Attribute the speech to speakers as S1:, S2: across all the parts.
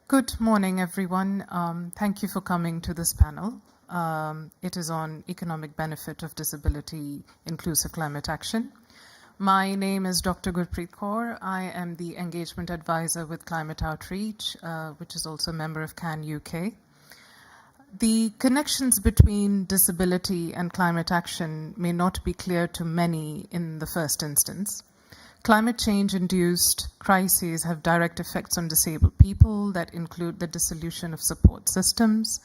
S1: Good morning, everyone. Thank you for coming to this panel. It is on economic benefit of disability inclusive climate action. My name is Dr. Gurpreet Kaur. I am the engagement advisor with Climate Outreach, which is also a member of CAN UK. The connections between disability and climate action may not be clear to many in the first instance. Climate change-induced crises have direct effects on disabled people that include the dissolution of support systems,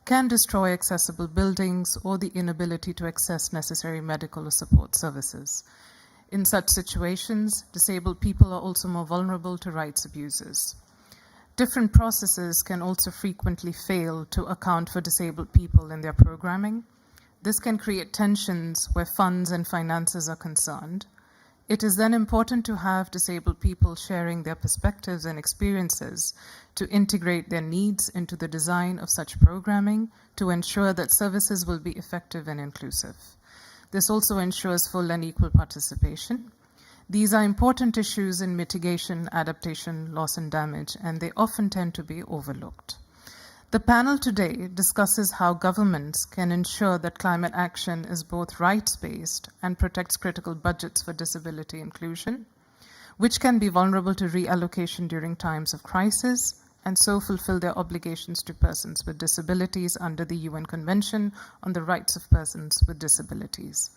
S1: can destroy accessible buildings, or the inability to access necessary medical or support services. In such situations, disabled people are also more vulnerable to rights abuses. Different processes can also frequently fail to account for disabled people in their programming. This can create tensions where funds and finances are concerned. It is then important to have disabled people sharing their perspectives and experiences to integrate their needs into the design of such programming to ensure that services will be effective and inclusive. This also ensures full and equal participation. These are important issues in mitigation, adaptation, loss and damage, and they often tend to be overlooked. The panel today discusses how governments can ensure that climate action is both rights-based and protects critical budgets for disability inclusion, which can be vulnerable to reallocation during times of crisis, and so fulfill their obligations to persons with disabilities under the UN Convention on the Rights of Persons with Disabilities.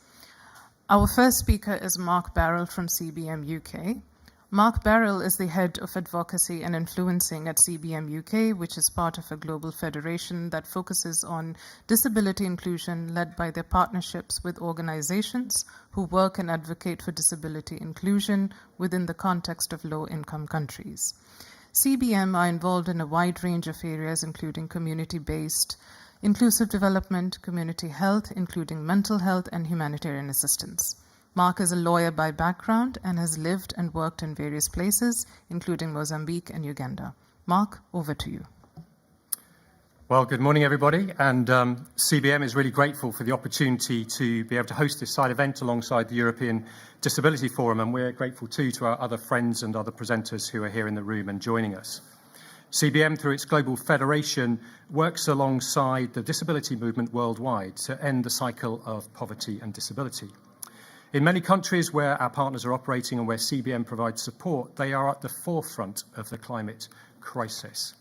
S1: Our first speaker is Mark Barrell from CBM UK. Mark Barrell is the head of advocacy and influencing at CBM UK, which is part of a global federation that focuses on disability inclusion led by their partnerships with organizations who work and advocate for disability inclusion within the context of low-income countries. CBM are involved in a wide range of areas, including community-based inclusive development, community health, including mental health and humanitarian assistance. Mark is a lawyer by background and has lived and worked in various places, including Mozambique and Uganda. Mark, over to you.
S2: Well, good morning, everybody. And CBM is really grateful for the opportunity to be able to host this side event alongside the European Disability Forum. And we're grateful too to our other friends and other presenters who are here in the room and joining us. CBM, through its global federation, works alongside the disability movement worldwide to end the cycle of poverty and disability. In many countries where our partners are operating and where CBM provides support, they are at the forefront of the climate crisis.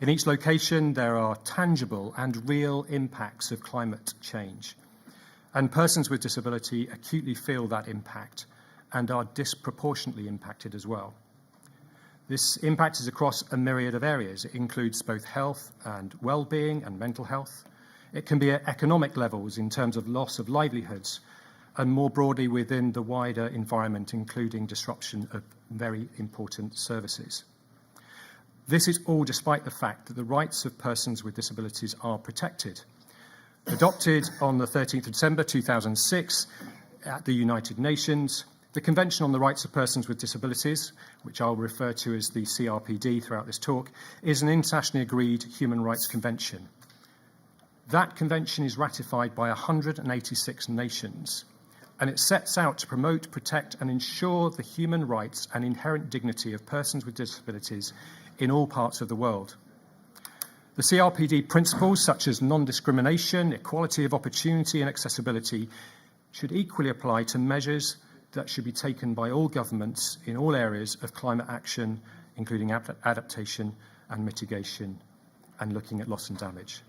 S2: In each location, there are tangible and real impacts of climate change. And persons with disability acutely feel that impact and are disproportionately impacted as well. This impact is across a myriad of areas. It includes both health and well-being and mental health. It can be at economic levels in terms of loss of livelihoods, and more broadly within the wider environment, including disruption of very important services. This is all despite the fact that the rights of persons with disabilities are protected. Adopted on the 13th of December 2006 at the United Nations, the Convention on the Rights of Persons with Disabilities, which I'll refer to as the CRPD throughout this talk, is an internationally agreed human rights convention. That convention is ratified by 186 nations, and it sets out to promote, protect, and ensure the human rights and inherent dignity of persons with disabilities in all parts of the world. The CRPD principles, such as non-discrimination, equality of opportunity, and accessibility, should equally apply to measures that should be taken by all governments in all areas of climate action, including adaptation and mitigation, and looking at loss and damage.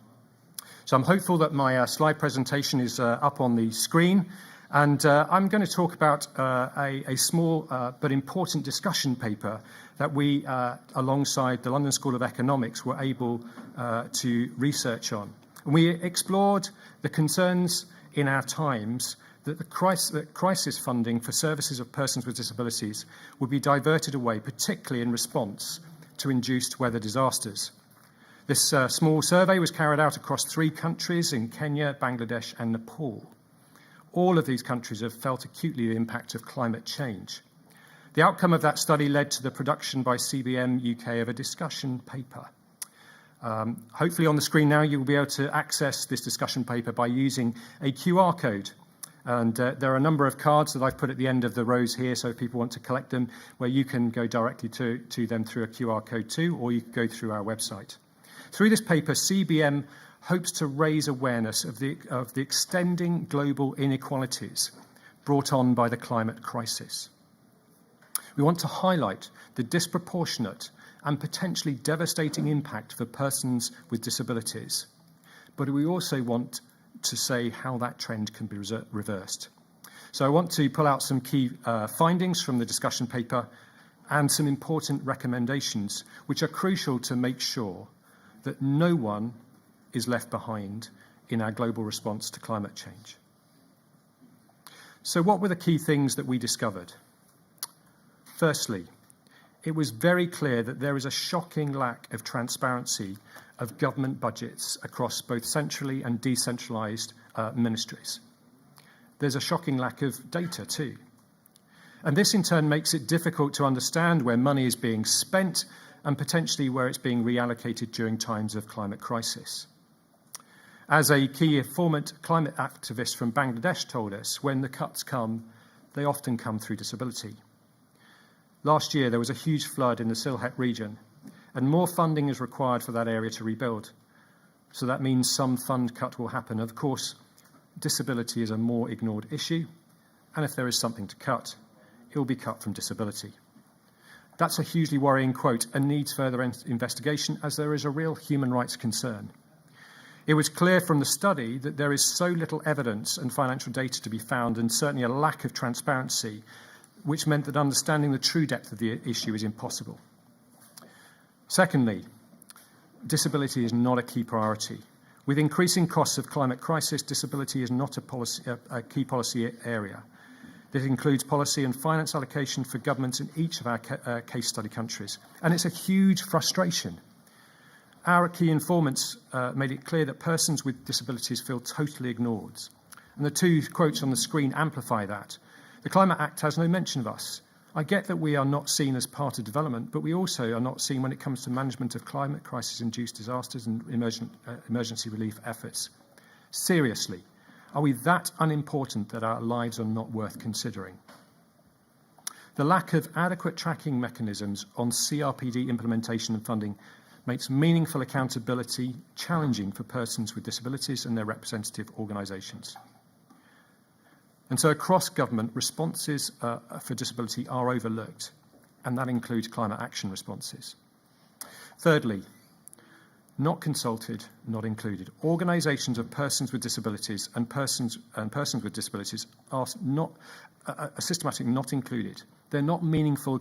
S2: So I'm hopeful that my slide presentation is up on the screen. And I'm going to talk about a small but important discussion paper that we, alongside the London School of Economics, were able to research on. And we explored the concerns in our times that crisis funding for services of persons with disabilities would be diverted away, particularly in response to induced weather disasters. This small survey was carried out across 3 countries in Kenya, Bangladesh, and Nepal. All of these countries have felt acutely the impact of climate change. The outcome of that study led to the production by CBM UK of a discussion paper. Hopefully on the screen now you will be able to access this discussion paper by using a QR code. And there are a number of cards that I've put at the end of the rows here, so if people want to collect them, where you can go directly to them through a QR code too, or you can go through our website. Through this paper, CBM hopes to raise awareness of the extending global inequalities brought on by the climate crisis. We want to highlight the disproportionate and potentially devastating impact for persons with disabilities, but we also want to say how that trend can be reversed. So I want to pull out some key findings from the discussion paper and some important recommendations which are crucial to make sure that no one is left behind in our global response to climate change. So what were the key things that we discovered? Firstly, it was very clear that there is a shocking lack of transparency of government budgets across both centrally and decentralised ministries. There's a shocking lack of data too. And this in turn makes it difficult to understand where money is being spent and potentially where it's being reallocated during times of climate crisis. As a key informant climate activist from Bangladesh told us, when the cuts come, they often come through disability. Last year, there was a huge flood in the Sylhet region, and more funding is required for that area to rebuild. So that means some fund cut will happen. Of course, disability is a more ignored issue, and if there is something to cut, it will be cut from disability. That's a hugely worrying quote and needs further investigation, as there is a real human rights concern. It was clear from the study that there is so little evidence and financial data to be found, and certainly a lack of transparency, which meant that understanding the true depth of the issue is impossible. Secondly, disability is not a key priority. With increasing costs of climate crisis, disability is not a key policy area. This includes policy and finance allocation for governments in each of our case study countries. And it's a huge frustration. Our key informants made it clear that persons with disabilities feel totally ignored. And the two quotes on the screen amplify that. The Climate Act has no mention of us. I get that we are not seen as part of development, but we also are not seen when it comes to management of climate crisis-induced disasters and emergency relief efforts. Seriously, are we that unimportant that our lives are not worth considering? The lack of adequate tracking mechanisms on CRPD implementation and funding makes meaningful accountability challenging for persons with disabilities and their representative organisations. And so across government, responses for disability are overlooked, and that includes climate action responses. Thirdly, not consulted, not included. Organisations of persons with disabilities and persons with disabilities are systematically not included. They're not meaningful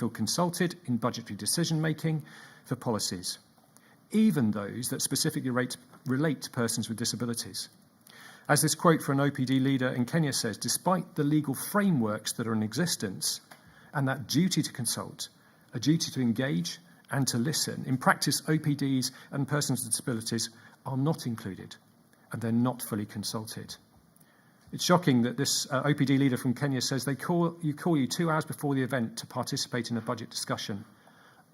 S2: consulted in budgetary decision making for policies, even those that specifically relate to persons with disabilities. As this quote from an OPD leader in Kenya says, despite the legal frameworks that are in existence and that duty to consult, a duty to engage and to listen, in practice, OPDs and persons with disabilities are not included and they're not fully consulted. It's shocking that this OPD leader from Kenya says they call you 2 hours before the event to participate in a budget discussion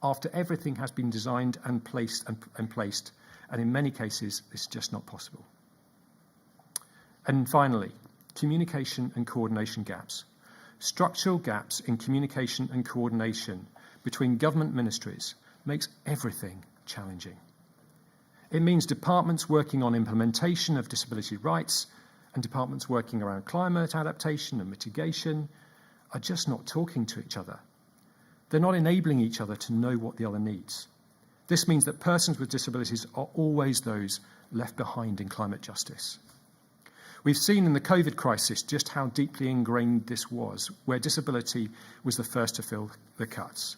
S2: after everything has been designed and placed, and in many cases, it's just not possible. And finally, communication and coordination gaps. Structural gaps in communication and coordination between government ministries makes everything challenging. It means departments working on implementation of disability rights and departments working around climate adaptation and mitigation are just not talking to each other. They're not enabling each other to know what the other needs. This means that persons with disabilities are always those left behind in climate justice. We've seen in the COVID crisis just how deeply ingrained this was, where disability was the first to feel the cuts.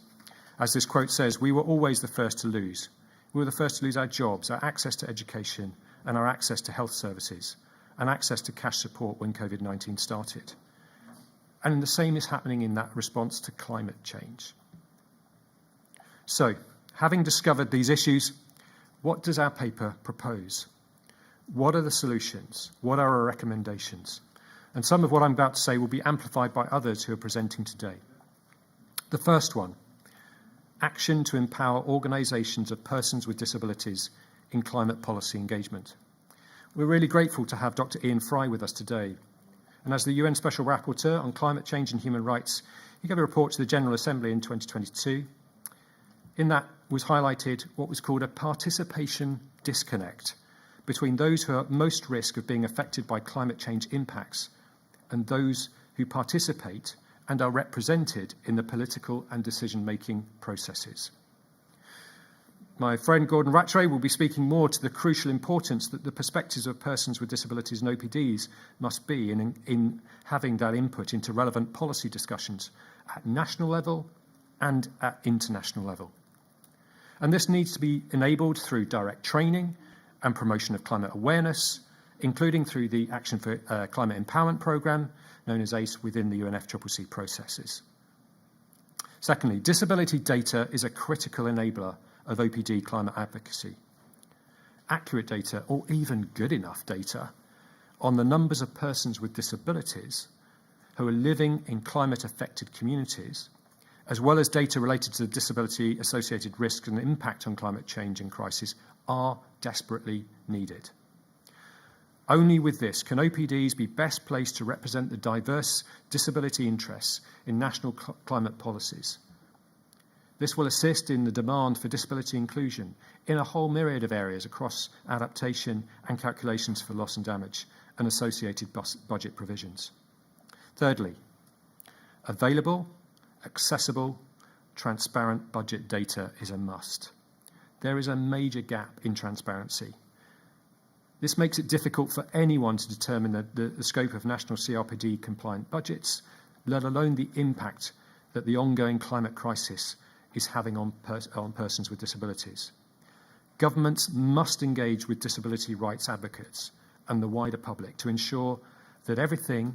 S2: As this quote says, we were always the first to lose. We were the first to lose our jobs, our access to education, and our access to health services, and access to cash support when COVID-19 started. And the same is happening in that response to climate change. So, having discovered these issues, what does our paper propose? What are the solutions? What are our recommendations? And some of what I'm about to say will be amplified by others who are presenting today. The first one, action to empower organisations of persons with disabilities in climate policy engagement. We're really grateful to have Dr. Ian Fry with us today. and as the UN Special Rapporteur on Climate Change and Human Rights, he gave a report to the General Assembly in 2022. In that was highlighted what was called a participation disconnect between those who are at most risk of being affected by climate change impacts and those who participate and are represented in the political and decision-making processes. My friend Gordon Rattray will be speaking more to the crucial importance that the perspectives of persons with disabilities and OPDs must be in having that input into relevant policy discussions at national level and at international level. And this needs to be enabled through direct training and promotion of climate awareness, including through the Action for Climate Empowerment Programme, known as ACE, within the UNFCCC processes. Secondly, disability data is a critical enabler of OPD climate advocacy. Accurate data, or even good enough data, on the numbers of persons with disabilities who are living in climate-affected communities, as well as data related to the disability-associated risks and impact on climate change and crisis, are desperately needed. Only with this can OPDs be best placed to represent the diverse disability interests in national climate policies. This will assist in the demand for disability inclusion in a whole myriad of areas across adaptation and calculations for loss and damage and associated budget provisions. Thirdly, available, accessible, transparent budget data is a must. There is a major gap in transparency. This makes it difficult for anyone to determine the scope of national CRPD compliant budgets, let alone the impact that the ongoing climate crisis is having on persons with disabilities. Governments must engage with disability rights advocates and the wider public to ensure that everything,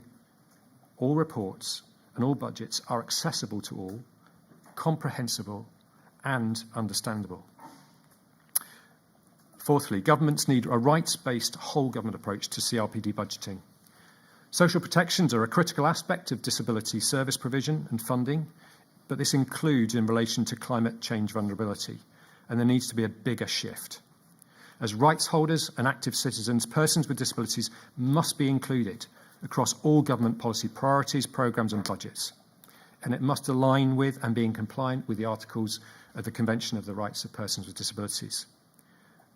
S2: all reports and all budgets are accessible to all, comprehensible and understandable. Fourthly, governments need a rights-based whole government approach to CRPD budgeting. Social protections are a critical aspect of disability service provision and funding, but this includes in relation to climate change vulnerability, and there needs to be a bigger shift. As rights holders and active citizens, persons with disabilities must be included across all government policy priorities, programmes and budgets, and it must align with and be in compliance with the articles of the Convention of the Rights of Persons with Disabilities,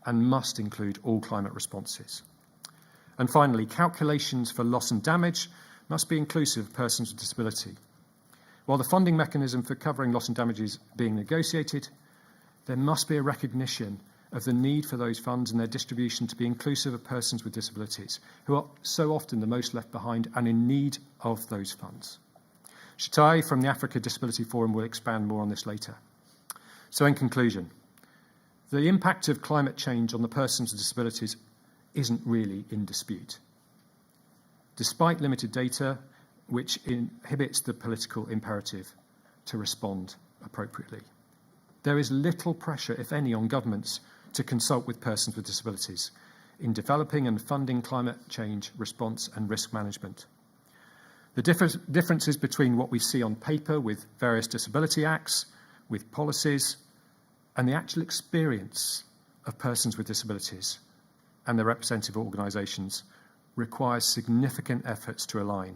S2: and must include all climate responses. And finally, calculations for loss and damage must be inclusive of persons with disability. While the funding mechanism for covering loss and damage is being negotiated, there must be a recognition of the need for those funds and their distribution to be inclusive of persons with disabilities, who are so often the most left behind and in need of those funds. Shatai from the Africa Disability Forum will expand more on this later. So in conclusion, the impact of climate change on the persons with disabilities isn't really in dispute. Despite limited data, which inhibits the political imperative to respond appropriately. There is little pressure, if any, on governments to consult with persons with disabilities in developing and funding climate change response and risk management. The differences between what we see on paper with various disability acts, with policies, and the actual experience of persons with disabilities and their representative organisations requires significant efforts to align.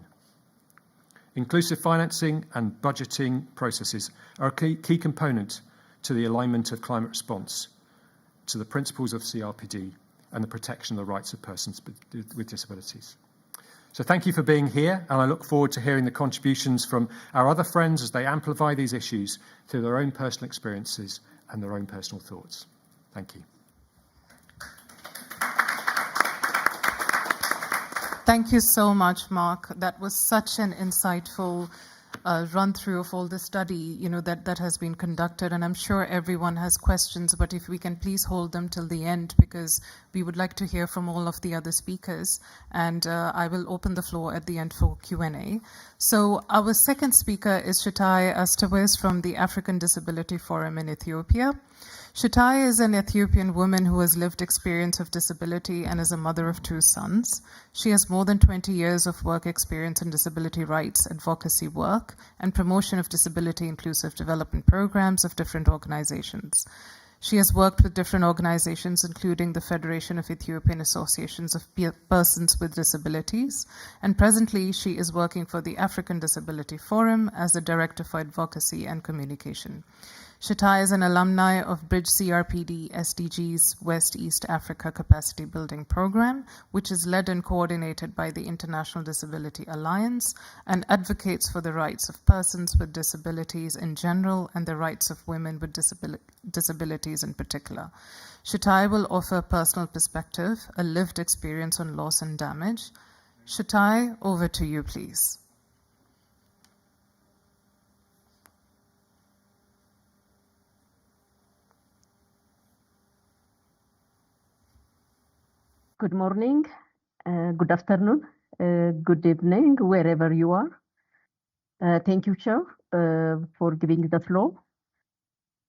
S2: Inclusive financing and budgeting processes are a key component to the alignment of climate response to the principles of CRPD and the protection of the rights of persons with disabilities. So thank you for being here, and I look forward to hearing the contributions from our other friends as they amplify these issues through their own personal experiences and their own personal thoughts. Thank you.
S1: Thank you so much, Mark. That was such an insightful run-through of all the study, that has been conducted, and I'm sure everyone has questions, but if we can please hold them till the end, because we would like to hear from all of the other speakers, and I will open the floor at the end for Q&A. So our second speaker is Shatai Astawes from the African Disability Forum in Ethiopia. Shatai is an Ethiopian woman who has lived experience of disability and is a mother of 2 sons. She has more than 20 years of work experience in disability rights, advocacy work, and promotion of disability inclusive development programs of different organizations. She has worked with different organizations, including the Federation of Ethiopian Associations of Persons with Disabilities, and presently she is working for the African Disability Forum as the Director for Advocacy and Communication. Shatai is an alumni of Bridge CRPD SDG's West East Africa Capacity Building Program, which is led and coordinated by the International Disability Alliance and advocates for the rights of persons with disabilities in general and the rights of women with disabilities in particular. Shatai will offer a personal perspective, a lived experience on loss and damage. Shatai, over to you, please.
S3: Good morning, good afternoon, good evening, wherever you are. Thank you, Chair, for giving the floor.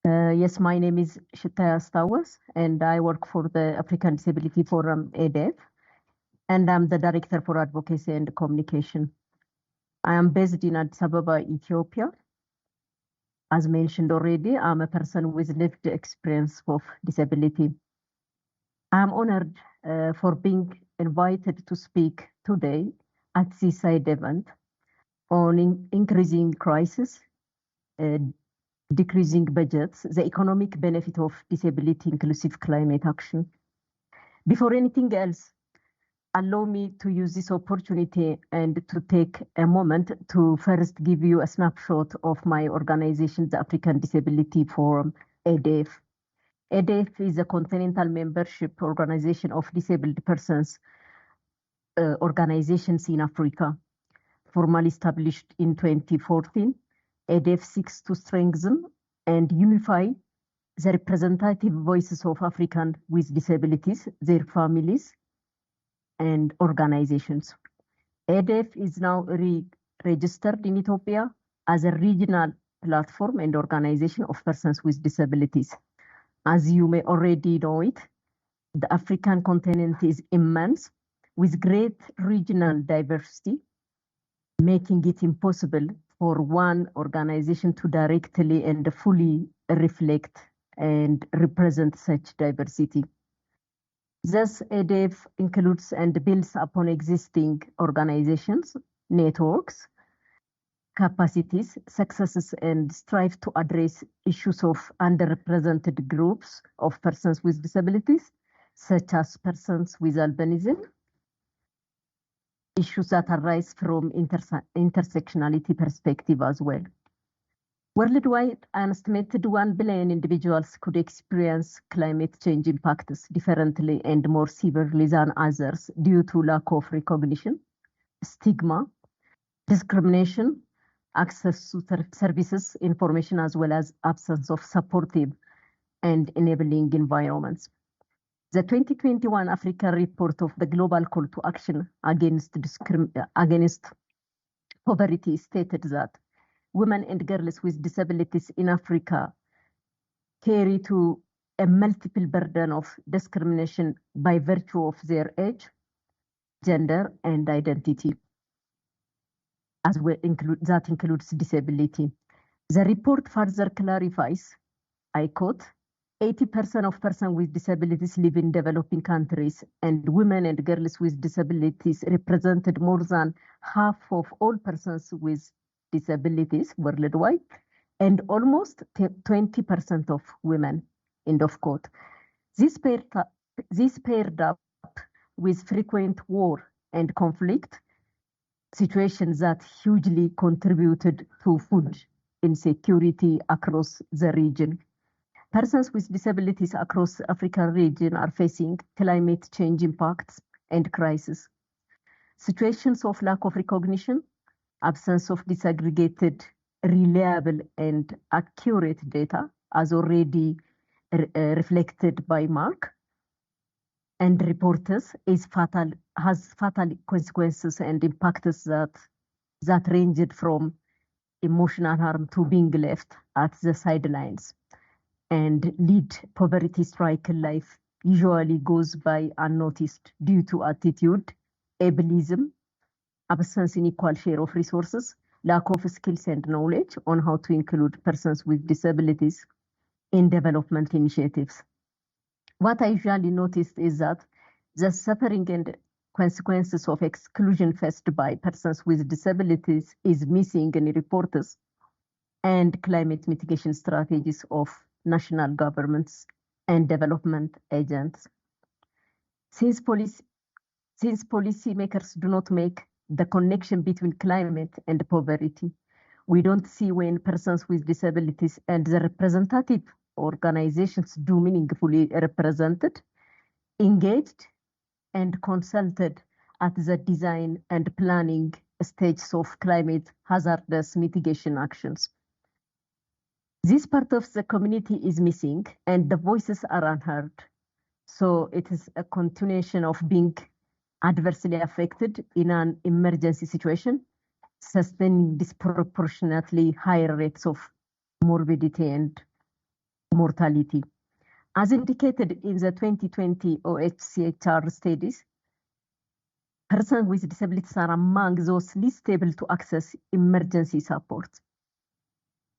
S3: Yes, my name is Shatai Astawas, and I work for the African Disability Forum, ADF, and I'm the Director for Advocacy and Communication. I am based in Addis Ababa, Ethiopia. As mentioned already, I'm a person with lived experience of disability. I'm honored for being invited to speak today at this side event on increasing crisis, decreasing budgets, the economic benefit of disability inclusive climate action. Before anything else, allow me to use this opportunity and to take a moment to first give you a snapshot of my organization, the African Disability Forum, ADF. ADF is a continental membership organization of disabled persons organizations in Africa. Formally established in 2014, ADF seeks to strengthen and unify the representative voices of Africans with disabilities, their families, and organizations. ADF is now registered in Ethiopia as a regional platform and organization of persons with disabilities. As you may already know it, the African continent is immense with great regional diversity, making it impossible for one organization to directly and fully reflect and represent such diversity. Thus, ADF includes and builds upon existing organizations, networks, capacities, successes, and strive to address issues of underrepresented groups of persons with disabilities, such as persons with albinism, issues that arise from intersectionality perspective as well. Worldwide, an estimated 1 billion individuals could experience climate change impacts differently and more severely than others due to lack of recognition, stigma, discrimination, access to services, information, as well as absence of supportive and enabling environments. The 2021 Africa report of the Global Call to Action against poverty stated that women and girls with disabilities in Africa carry to a multiple burden of discrimination by virtue of their age, gender, and identity. As well that includes disability. The report further clarifies, I quote, 80% of persons with disabilities live in developing countries, and women and girls with disabilities represented more than half of all persons with disabilities worldwide, and almost 20% of women, end of quote. This paired up with frequent war and conflict situations that hugely contributed to food insecurity across the region. Persons with disabilities across the African region are facing climate change impacts and crises. Situations of lack of recognition, absence of disaggregated, reliable, and accurate data, as already reflected by Mark and reporters, has fatal consequences and impacts that ranged from emotional harm to being left at the sidelines, and lead poverty strike life usually goes by unnoticed due to attitude, ableism, absence in equal share of resources, lack of skills and knowledge on how to include persons with disabilities in development initiatives. What I usually noticed is that the suffering and consequences of exclusion faced by persons with disabilities is missing in reports and climate mitigation strategies of national governments and development agents. Since policymakers do not make the connection between climate and poverty, we don't see when persons with disabilities and the representative organizations do meaningfully represented, engaged, and consulted at the design and planning stages of climate hazardous mitigation actions. This part of the community is missing and the voices are unheard. So it is a continuation of being adversely affected in an emergency situation, sustaining disproportionately higher rates of morbidity and mortality. As indicated in the 2020 OHCHR studies, persons with disabilities are among those least able to access emergency support.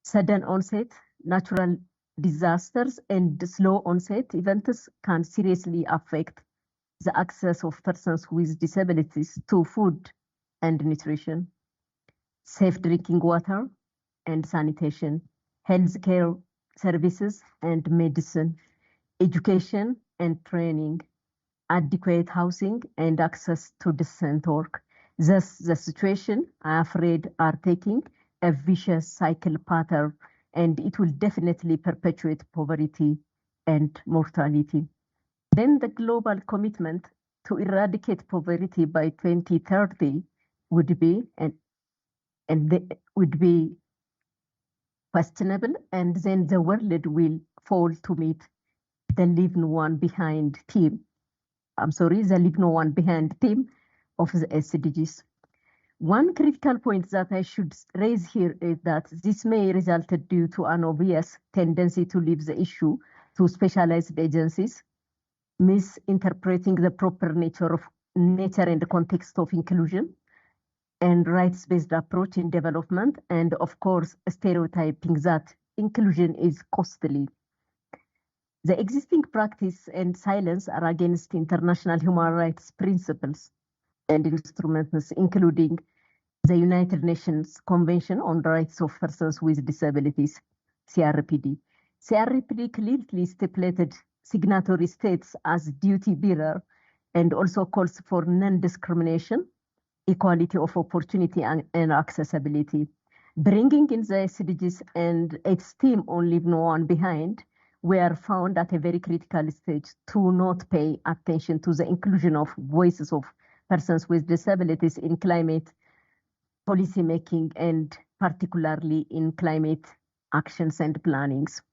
S3: Sudden onset, natural disasters, and slow onset events can seriously affect the access of persons with disabilities to food and nutrition, safe drinking water and sanitation, healthcare services and medicine, education and training, adequate housing and access to decent work. Thus, the situation, I'm afraid, are taking a vicious cycle pattern, and it will definitely perpetuate poverty and mortality. Then the global commitment to eradicate poverty by 2030 would be questionable, and then the world will fall to meet the leave no one behind theme. The leave no one behind theme of the SDGs. One critical point that I should raise here is that this may result due to an obvious tendency to leave the issue to specialized agencies, misinterpreting the proper nature and context of inclusion, and rights-based approach in development, and of course, stereotyping that inclusion is costly. The existing practice and silence are against international human rights principles and instruments, including the United Nations Convention on the Rights of Persons with Disabilities, CRPD. CRPD clearly stipulated signatory states as duty bearer and also calls for non-discrimination, equality of opportunity and accessibility. Bringing in the SDGs and its theme on leave no one behind, we are found at a very critical stage to not pay attention to the inclusion of voices of persons with disabilities in climate policy making, and particularly in climate actions and plannings.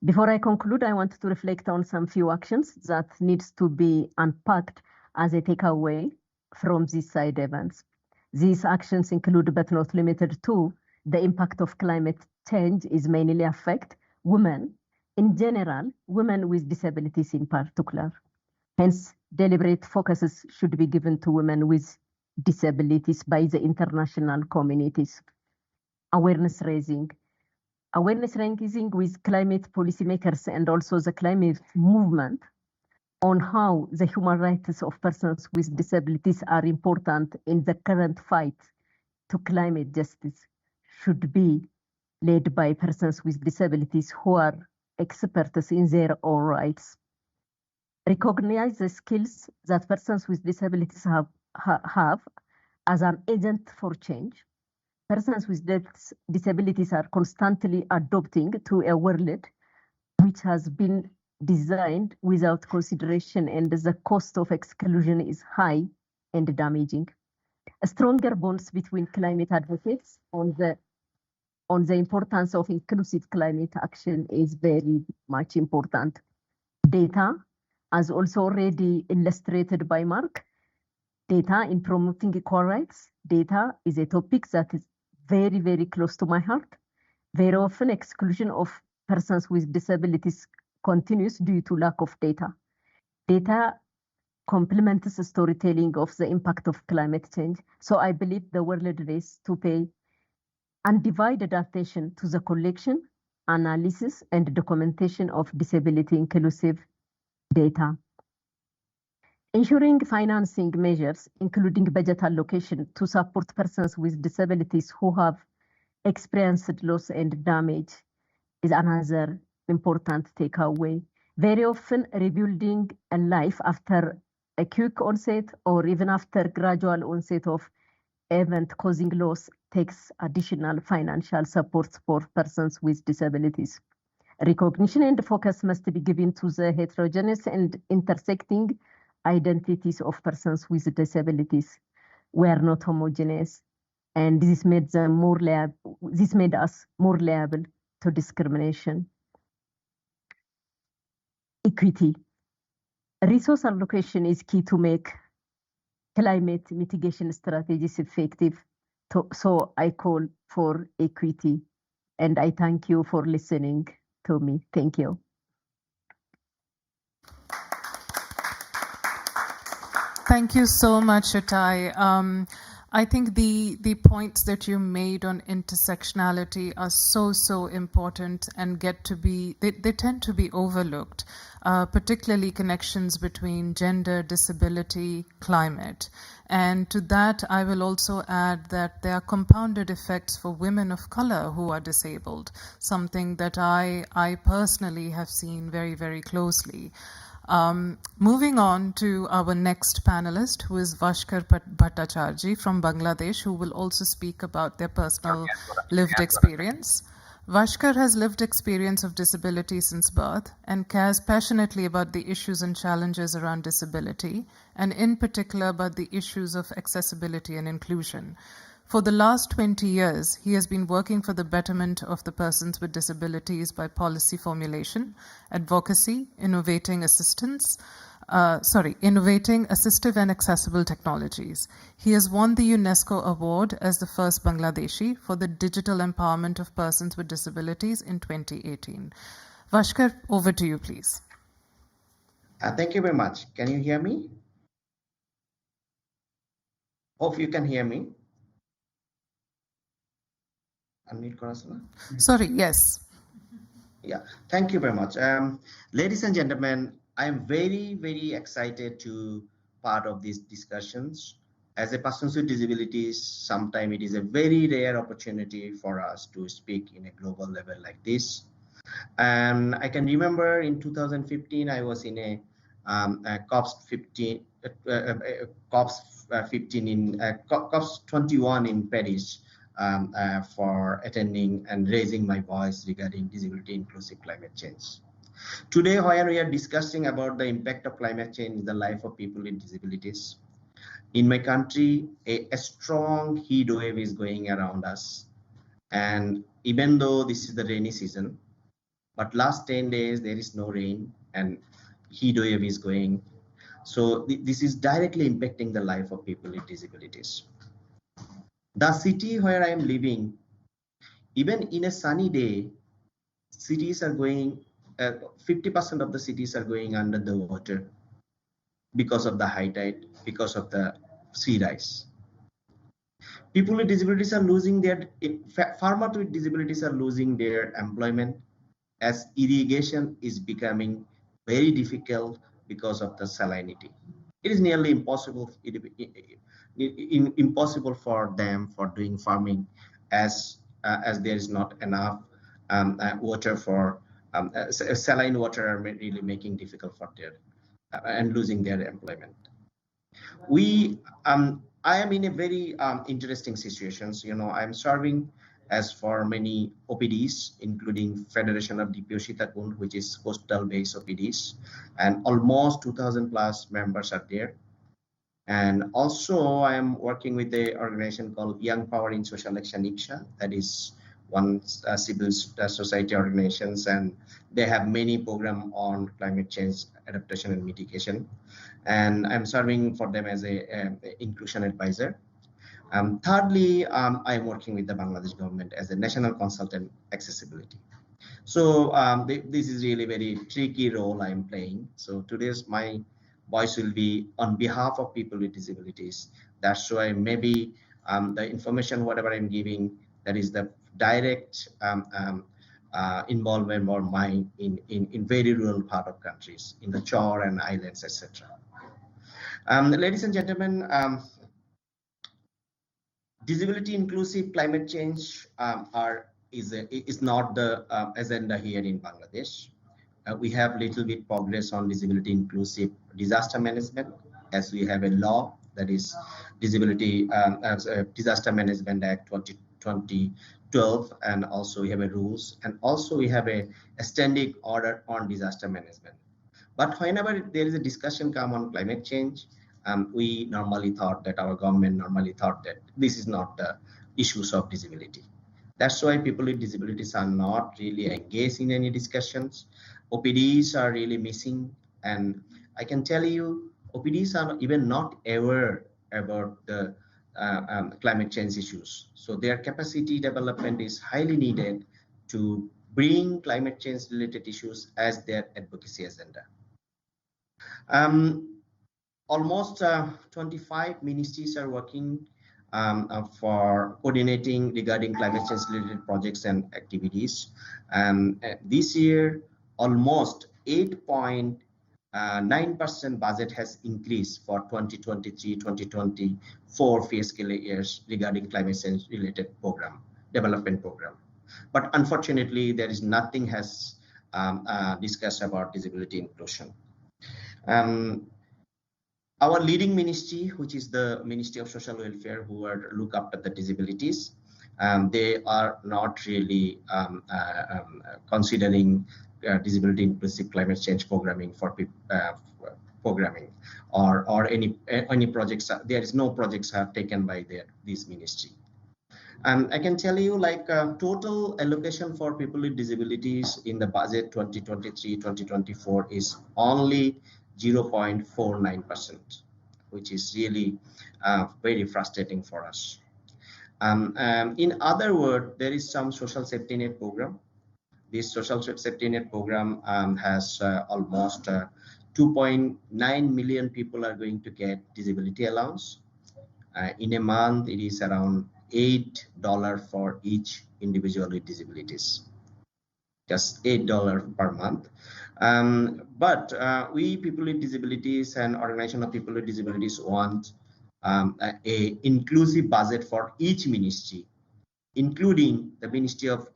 S3: Before I conclude, I want to reflect on some few actions that needs to be unpacked as a takeaway from these side events. These actions include, but not limited to, the impact of climate change is mainly affect women in general, women with disabilities in particular. Hence, deliberate focuses should be given to women with disabilities by the international communities. Awareness raising with climate policymakers and also the climate movement on how the human rights of persons with disabilities are important in the current fight to climate justice should be led by persons with disabilities who are experts in their own rights. Recognize the skills that persons with disabilities have as an agent for change. Persons with disabilities are constantly adapting to a world which has been designed without consideration, and the cost of exclusion is high and damaging. A stronger bonds between climate advocates on the importance of inclusive climate action is very much important. Data, as also already illustrated by Mark, data in promoting equal rights. Data is a topic that is very, very close to my heart. Very often, exclusion of persons with disabilities continues due to lack of data. Data complements the storytelling of the impact of climate change. So I believe the world needs to pay undivided attention to the collection, analysis and documentation of disability inclusive data. Ensuring financing measures, including budget allocation to support persons with disabilities who have experienced loss and damage, is another important takeaway. Very often, rebuilding a life after a quick onset or even after gradual onset of event causing loss takes additional financial support for persons with disabilities. Recognition and focus must be given to the heterogeneous and intersecting identities of persons with disabilities. We are not homogeneous, and this made them more liable. This made us more liable to discrimination. Equity. Resource allocation is key to make climate mitigation strategies effective. So I call for equity, and I thank you for listening to me. Thank you.
S1: Thank you so much, Itai. I think the points that you made on intersectionality are so important and they tend to be overlooked, particularly connections between gender, disability, climate. And to that, I will also add that there are compounded effects for women of color who are disabled, something that I personally have seen very closely. Moving on to our next panelist, who is Vashkar Bhattacharjee from Bangladesh, who will also speak about their personal lived experience. Vashkar has lived experience of disability since birth and cares passionately about the issues and challenges around disability, and in particular about the issues of accessibility and inclusion. For the last 20 years, he has been working for the betterment of the persons with disabilities by policy formulation, advocacy, innovating assistive and accessible technologies. He has won the UNESCO Award as the first Bangladeshi for the digital empowerment of persons with disabilities in 2018. Vashkar, over to you, please.
S4: Thank you very much. Can you hear me? Hope you can hear me.
S1: Sorry, yes.
S4: Yeah, thank you very much. Ladies and gentlemen, I am very excited to part of these discussions. As a person with disabilities, sometimes it is a very rare opportunity for us to speak in a global level like this. And I can remember in 2015, I was in a COPS 21 in Paris for attending and raising my voice regarding disability inclusive climate change. Today, when we are discussing about the impact of climate change in the life of people with disabilities, in my country, a strong heat wave is going around us. And even though this is the rainy season, but last 10 days, there is no rain and heat wave is going. So this is directly impacting the life of people with disabilities. The city where I am living, even in a sunny day, cities are going, 50% of the cities are going under the water because of the high tide, because of the sea rise. People with disabilities are losing their, farmers with disabilities are losing their employment as irrigation is becoming very difficult because of the salinity. It is nearly impossible, impossible for them for doing farming as there is not enough water for saline water are really making difficult for their and losing their employment. I am in a very interesting situations. You know, I'm serving as for many OPDs, including Federation of DPO Sitakund, which is coastal-based OPDs, and almost 2,000 plus members are there. And also, I am working with the organization called Young Power in Social Action IPSA, that is one civil society organizations, and they have many programs on climate change adaptation and mitigation. And I'm serving for them as a inclusion advisor. Thirdly, I am working with the Bangladesh government as a national consultant accessibility. So this is really very tricky role I'm playing. So today's my voice will be on behalf of people with disabilities. That's why maybe the information, whatever I'm giving, that is the direct involvement or mind in very rural part of countries, in the shore and islands, etc. Ladies and gentlemen, disability inclusive climate change is not the agenda here in Bangladesh. We have little bit progress on disability inclusive disaster management, as we have a law, that is Disability Disaster Management Act 2012, and also we have a rules, and also we have a standing order on disaster management. But whenever there is a discussion come on climate change, we normally thought that our government normally thought that this is not the issues of disability. That's why people with disabilities are not really engaged in any discussions. OPDs are really missing, and I can tell you, OPDs are even not aware about the climate change issues. So their capacity development is highly needed to bring climate change related issues as their advocacy agenda. Almost 25 ministries are working for coordinating regarding climate change related projects and activities. This year, almost 8.9% budget has increased for 2023-2024 fiscal years regarding climate change related development program. But unfortunately, there is nothing has discussed about disability inclusion. Our leading ministry, which is the Ministry of Social Welfare, who are look after the disabilities, they are not really considering disability inclusive climate change programming for programming or any projects. There is no projects have taken by this ministry. I can tell you, like total allocation for people with disabilities in the budget 2023-2024 is only 0.49%, which is really very frustrating for us. In other words, there is some social safety net program. This social safety net program has almost 2.9 million people are going to get disability allowance. In a month, it is around $8 for each individual with disabilities, just $8 per month. But we people with disabilities and organization of people with disabilities want a inclusive budget for each ministry, including the Ministry of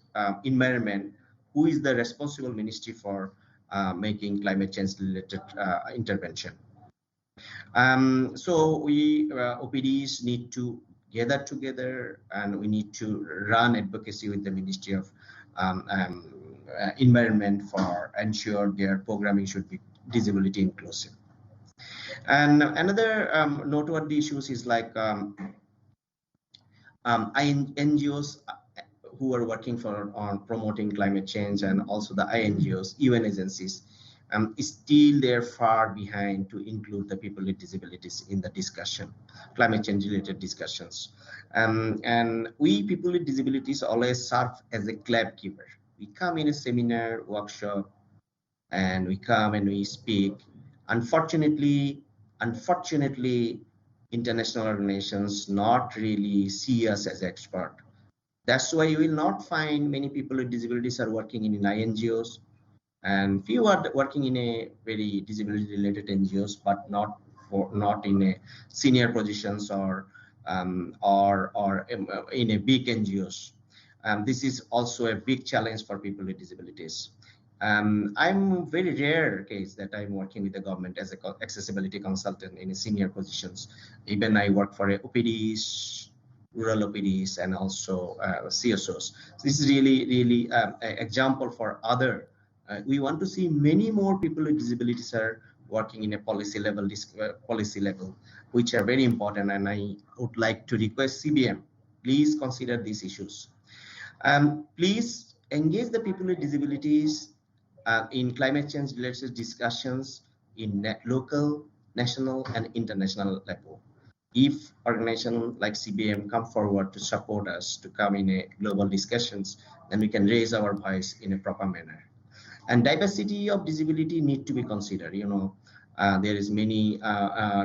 S4: Environment, who is the responsible ministry for making climate change related intervention. So we OPDs need to gather together, and we need to run advocacy with the Ministry of Environment for ensure their programming should be disability inclusive. And another noteworthy issues is like NGOs who are working on promoting climate change, and also the INGOs, UN agencies, still they're far behind to include the people with disabilities in the discussion, climate change related discussions. And we people with disabilities always serve as a clap giver. We come in a seminar, workshop, and we come and we speak. Unfortunately, international organizations not really see us as expert. That's why you will not find many people with disabilities are working in INGOs, and few are working in a very disability related NGOs, but not in a senior positions or in a big NGOs. This is also a big challenge for people with disabilities. I'm very rare case that I'm working with the government as a accessibility consultant in a senior positions. Even I work for a OPDs, rural OPDs, and also CSOs. This is really an example for other. We want to see many more people with disabilities are working in a policy level, which are very important. And I would like to request CBM, please consider these issues. Please engage the people with disabilities in climate change related discussions in local, national, and international level. If organizations like CBM come forward to support us to come in a global discussions, then we can raise our voice in a proper manner. And diversity of disability need to be considered. You know, there is many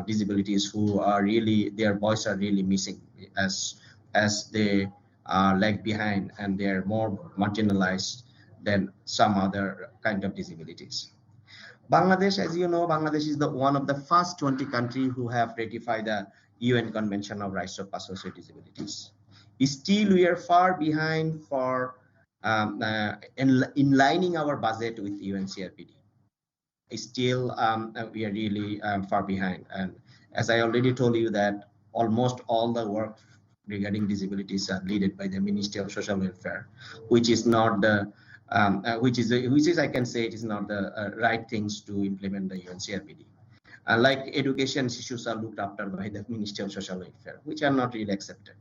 S4: disabilities who are really, their voice are really missing as they are lag behind, and they are more marginalized than some other kind of disabilities. Bangladesh, as you know, Bangladesh is one of the first 20 countries who have ratified the UN Convention of Rights of Persons with Disabilities. Still, we are far behind for in lining our budget with UN CRPD. Still, we are really far behind. And as I already told you that almost all the work regarding disabilities are led by the Ministry of Social Welfare, which is not the which is I can say it is not the right things to implement the UN CRPD. Like education issues are looked after by the Ministry of Social Welfare, which are not really accepted.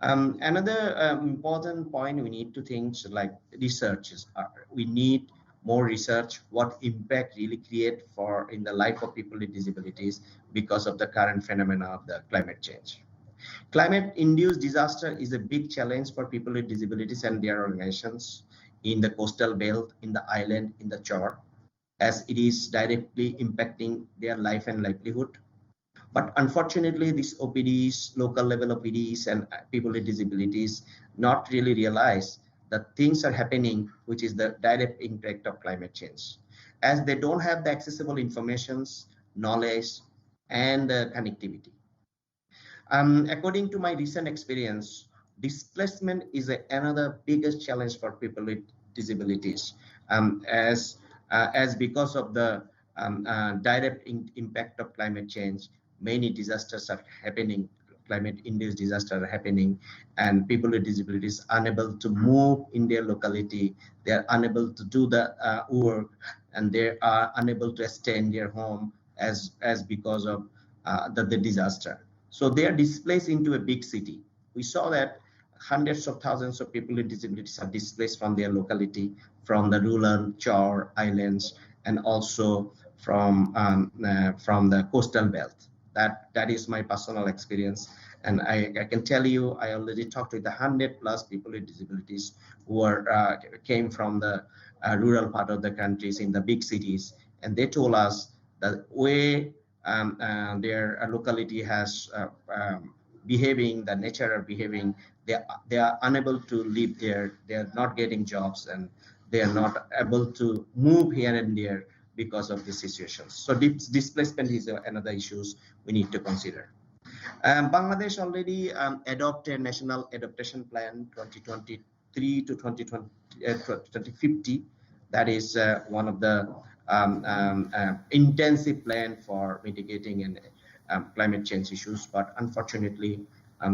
S4: Another important point we need to think like research is we need more research what impact really create for in the life of people with disabilities because of the current phenomena of the climate change. Climate-induced disaster is a big challenge for people with disabilities and their organizations in the coastal belt, in the island, in the shore, as it is directly impacting their life and livelihood. But unfortunately, these OPDs, local level OPDs and people with disabilities not really realize that things are happening, which is the direct impact of climate change, as they don't have the accessible informations, knowledge, and connectivity. According to my recent experience, displacement is another biggest challenge for people with disabilities, as because of the direct impact of climate change, many disasters are happening, climate-induced disasters are happening, and people with disabilities are unable to move in their locality. They are unable to do the work, and they are unable to stay in their home as because of the disaster. So they are displaced into a big city. We saw that hundreds of thousands of people with disabilities are displaced from their locality, from the rural shore islands, and also from the coastal belt. That is my personal experience, and I can tell you I already talked with 100+ people with disabilities who are came from the rural part of the countries in the big cities, and they told us that way their locality has behaving, the nature are behaving, they are unable to live there, they are not getting jobs, and they are not able to move here and there because of the situations. So displacement is another issues we need to consider. Bangladesh already adopted National Adaptation Plan 2023 to 2050. That is one of the intensive plan for mitigating and climate change issues, but unfortunately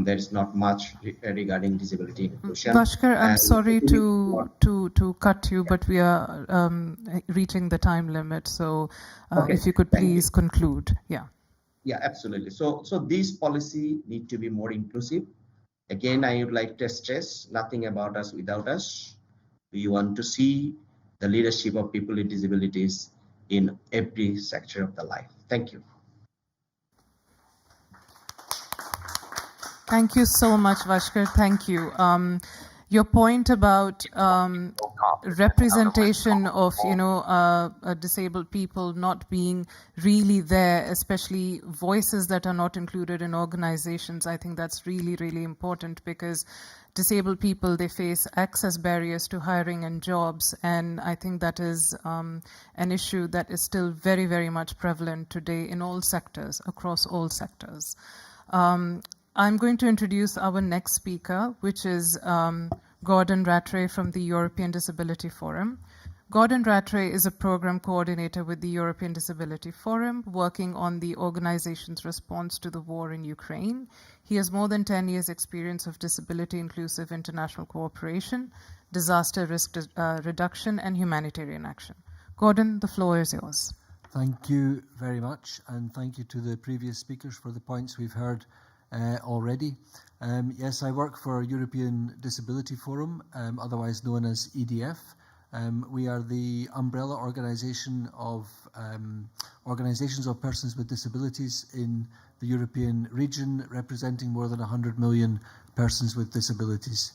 S4: there is not much regarding disability inclusion.
S1: Bhaskar, I'm sorry to cut you, but we are reaching the time limit. So
S4: okay,
S1: if you could please conclude.
S4: Yeah, absolutely. So this policy need to be more inclusive. Again, I would like to stress nothing about us without us. We want to see the leadership of people with disabilities in every sector of the life. Thank you.
S1: Thank you so much, Bhaskar. Thank you. Your point about representation of disabled people not being really there, especially voices that are not included in organizations, I think that's really, really important, because disabled people, they face access barriers to hiring and jobs, and I think that is an issue that is still very, very much prevalent today in all sectors, across all sectors. I'm going to introduce our next speaker, which is Gordon Rattray from the European Disability Forum. Gordon Rattray is a program coordinator with the European Disability Forum, working on the organization's response to the war in Ukraine. He has more than 10 years' experience of disability-inclusive international cooperation, disaster risk reduction, and humanitarian action. Gordon, the floor is yours.
S5: Thank you very much, and thank you to the previous speakers for the points we've heard already. Yes, I work for European Disability Forum, otherwise known as EDF. We are the umbrella organisation of organisations of persons with disabilities in the European region, representing more than 100 million persons with disabilities.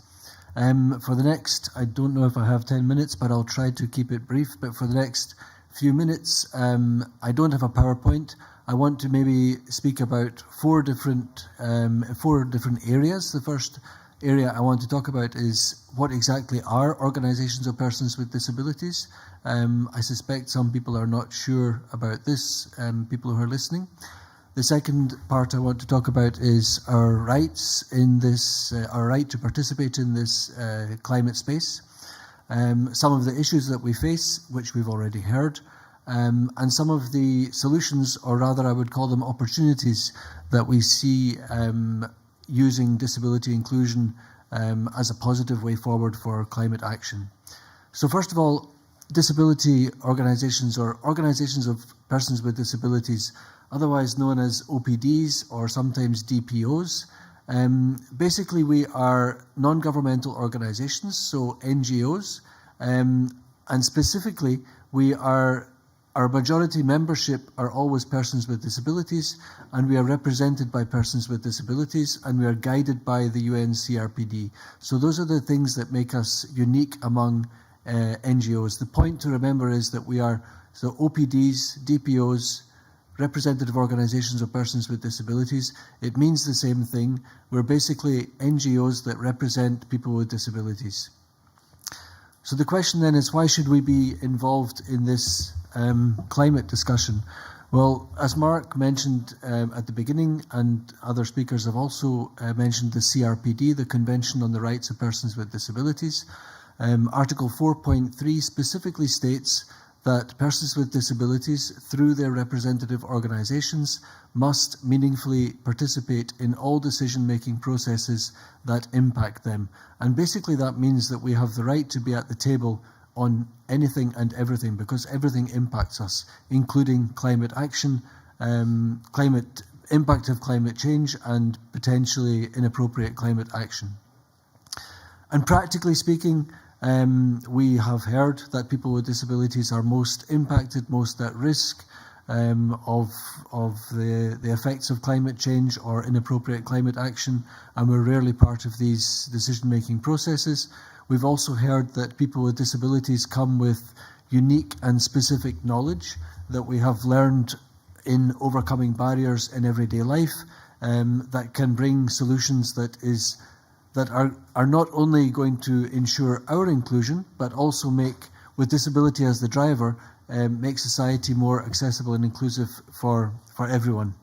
S5: For the next, I don't know if I have 10 minutes, but I'll try to keep it brief. But for the next few minutes, I don't have a PowerPoint. I want to maybe speak about four different areas. The first area I want to talk about is what exactly are organisations of persons with disabilities. I suspect some people are not sure about this, people who are listening. The second part I want to talk about is our rights in this, our right to participate in this climate space. Some of the issues that we face, which we've already heard, and some of the solutions, or rather I would call them opportunities, that we see using disability inclusion as a positive way forward for climate action. So first of all, disability organisations, or organisations of persons with disabilities, otherwise known as OPDs or sometimes DPOs. Basically, we are non-governmental organisations, so NGOs, and specifically, our majority membership are always persons with disabilities, and we are represented by persons with disabilities, and we are guided by the UN CRPD. So those are the things that make us unique among NGOs. The point to remember is that we are OPDs, DPOs, representative organisations of persons with disabilities. It means the same thing. We're basically NGOs that represent people with disabilities. So the question then is, why should we be involved in this climate discussion? Well, as Mark mentioned at the beginning, and other speakers have also mentioned the CRPD, the Convention on the Rights of Persons with Disabilities. Article 4.3 specifically states that persons with disabilities, through their representative organisations, must meaningfully participate in all decision-making processes that impact them. And basically that means that we have the right to be at the table on anything and everything, because everything impacts us, including climate action, impact of climate change, and potentially inappropriate climate action. And practically speaking, we have heard that people with disabilities are most impacted, most at risk of the effects of climate change or inappropriate climate action, and we're rarely part of these decision-making processes. We've also heard that people with disabilities come with unique and specific knowledge that we have learned in overcoming barriers in everyday life that can bring solutions that are not only going to ensure our inclusion, but also make, with disability as the driver, make society more accessible and inclusive for everyone.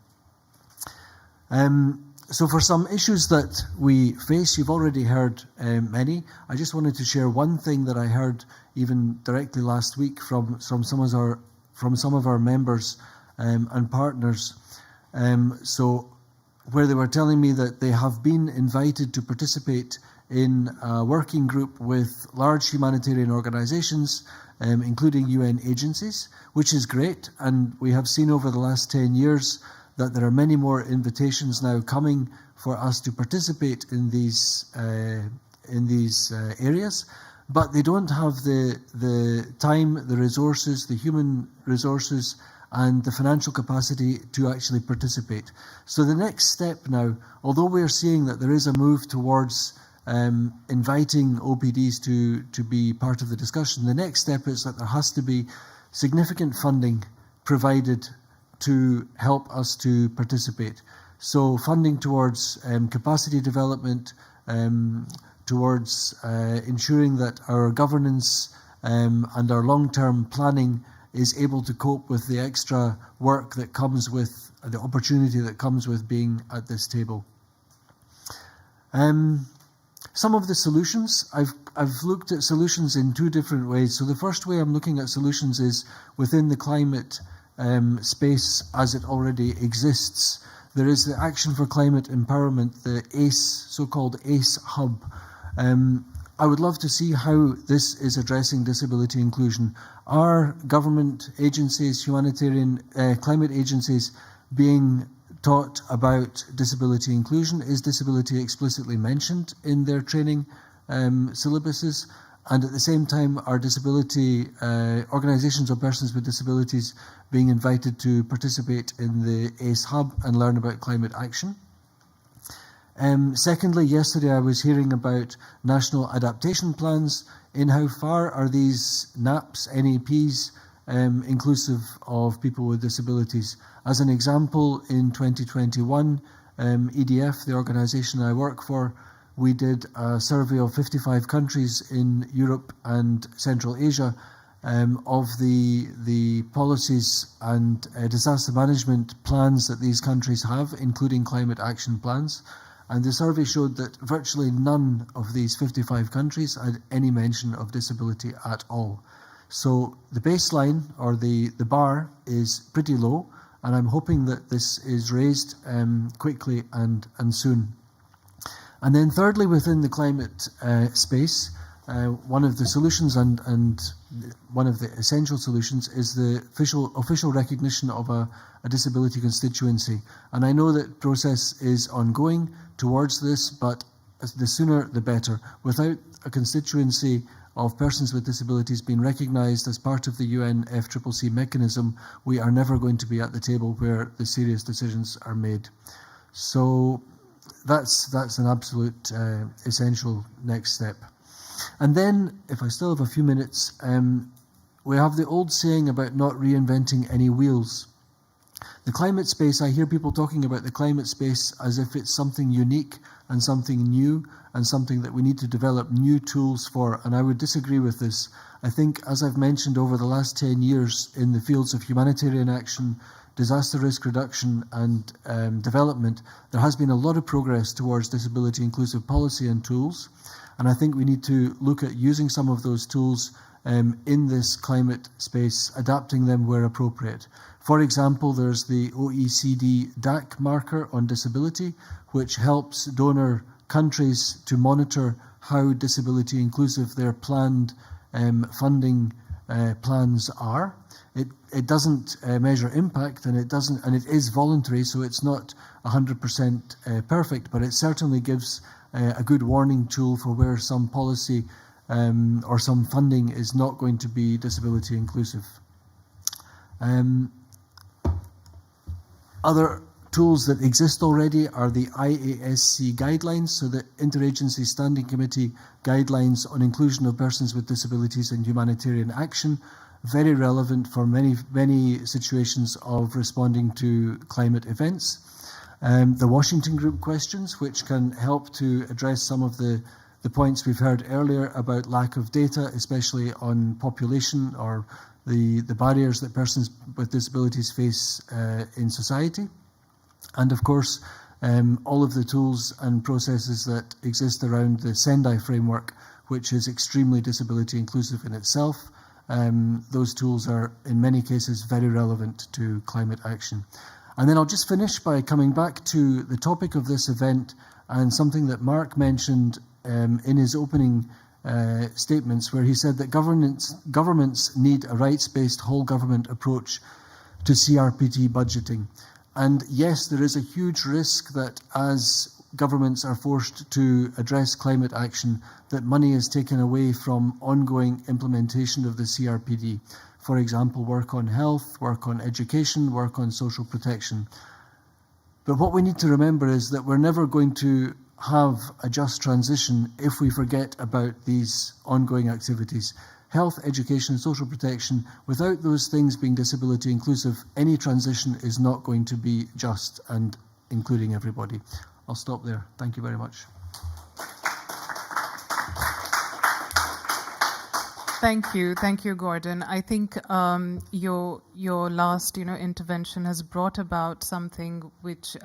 S5: So for some issues that we face, you've already heard many. I just wanted to share one thing that I heard even directly last week from some of our members and partners. So where they were telling me that they have been invited to participate in a working group with large humanitarian organisations, including UN agencies, which is great. And we have seen over the last 10 years that there are many more invitations now coming for us to participate in these areas. But they don't have the time, the resources, the human resources, and the financial capacity to actually participate. So the next step now, although we're seeing that there is a move towards inviting OPDs to be part of the discussion, the next step is that there has to be significant funding provided to help us to participate. So funding towards capacity development, towards ensuring that our governance and our long-term planning is able to cope with the extra work that comes with the opportunity that comes with being at this table. Some of the solutions, I've looked at solutions in two different ways. So the first way I'm looking at solutions is within the climate space as it already exists. There is the Action for Climate Empowerment, the ACE, so-called ACE hub. I would love to see how this is addressing disability inclusion. Are government agencies, humanitarian climate agencies being taught about disability inclusion? Is disability explicitly mentioned in their training syllabuses? And at the same time, are disability organisations of persons with disabilities being invited to participate in the ACE hub and learn about climate action? Secondly, yesterday I was hearing about national adaptation plans. In how far are these NAPs, NAPs, inclusive of people with disabilities? As an example, in 2021, EDF, the organisation I work for, we did a survey of 55 countries in Europe and Central Asia of the policies and disaster management plans that these countries have, including climate action plans. And the survey showed that virtually none of these 55 countries had any mention of disability at all. So the baseline, or the bar, is pretty low, and I'm hoping that this is raised quickly and soon. And then thirdly, within the climate space, one of the solutions and one of the essential solutions is the official recognition of a disability constituency. And I know that process is ongoing towards this, but the sooner the better. Without a constituency of persons with disabilities being recognised as part of the UN FCCC mechanism, we are never going to be at the table where the serious decisions are made. So that's an absolute essential next step. And then, if I still have a few minutes, we have the old saying about not reinventing any wheels. The climate space, I hear people talking about the climate space as if it's something unique and something new and something that we need to develop new tools for, and I would disagree with this. I think, as I've mentioned over the last 10 years in the fields of humanitarian action, disaster risk reduction and development, there has been a lot of progress towards disability inclusive policy and tools, and I think we need to look at using some of those tools in this climate space, adapting them where appropriate. For example, there's the OECD DAC marker on disability, which helps donor countries to monitor how disability inclusive their planned funding plans are. It doesn't measure impact, and it is voluntary, so it's not 100% perfect, but it certainly gives a good warning tool for where some policy or some funding is not going to be disability inclusive. Other tools that exist already are the IASC guidelines, so the Interagency Standing Committee guidelines on inclusion of persons with disabilities in humanitarian action, very relevant for many situations of responding to climate events. The Washington Group questions, which can help to address some of the points we've heard earlier about lack of data, especially on population or the barriers that persons with disabilities face in society. And of course, all of the tools and processes that exist around the Sendai framework, which is extremely disability inclusive in itself. Those tools are, in many cases, very relevant to climate action. And then I'll just finish by coming back to the topic of this event and something that Mark mentioned in his opening statements, where he said that governments need a rights-based whole government approach to CRPD budgeting. And yes, there is a huge risk that as governments are forced to address climate action, that money is taken away from ongoing implementation of the CRPD. For example, work on health, work on education, work on social protection. But what we need to remember is that we're never going to have a just transition if we forget about these ongoing activities. Health, education, and social protection, without those things being disability inclusive, any transition is not going to be just and including everybody. I'll stop there. Thank you very much.
S1: Thank you, Gordon. I think your last intervention has brought about something which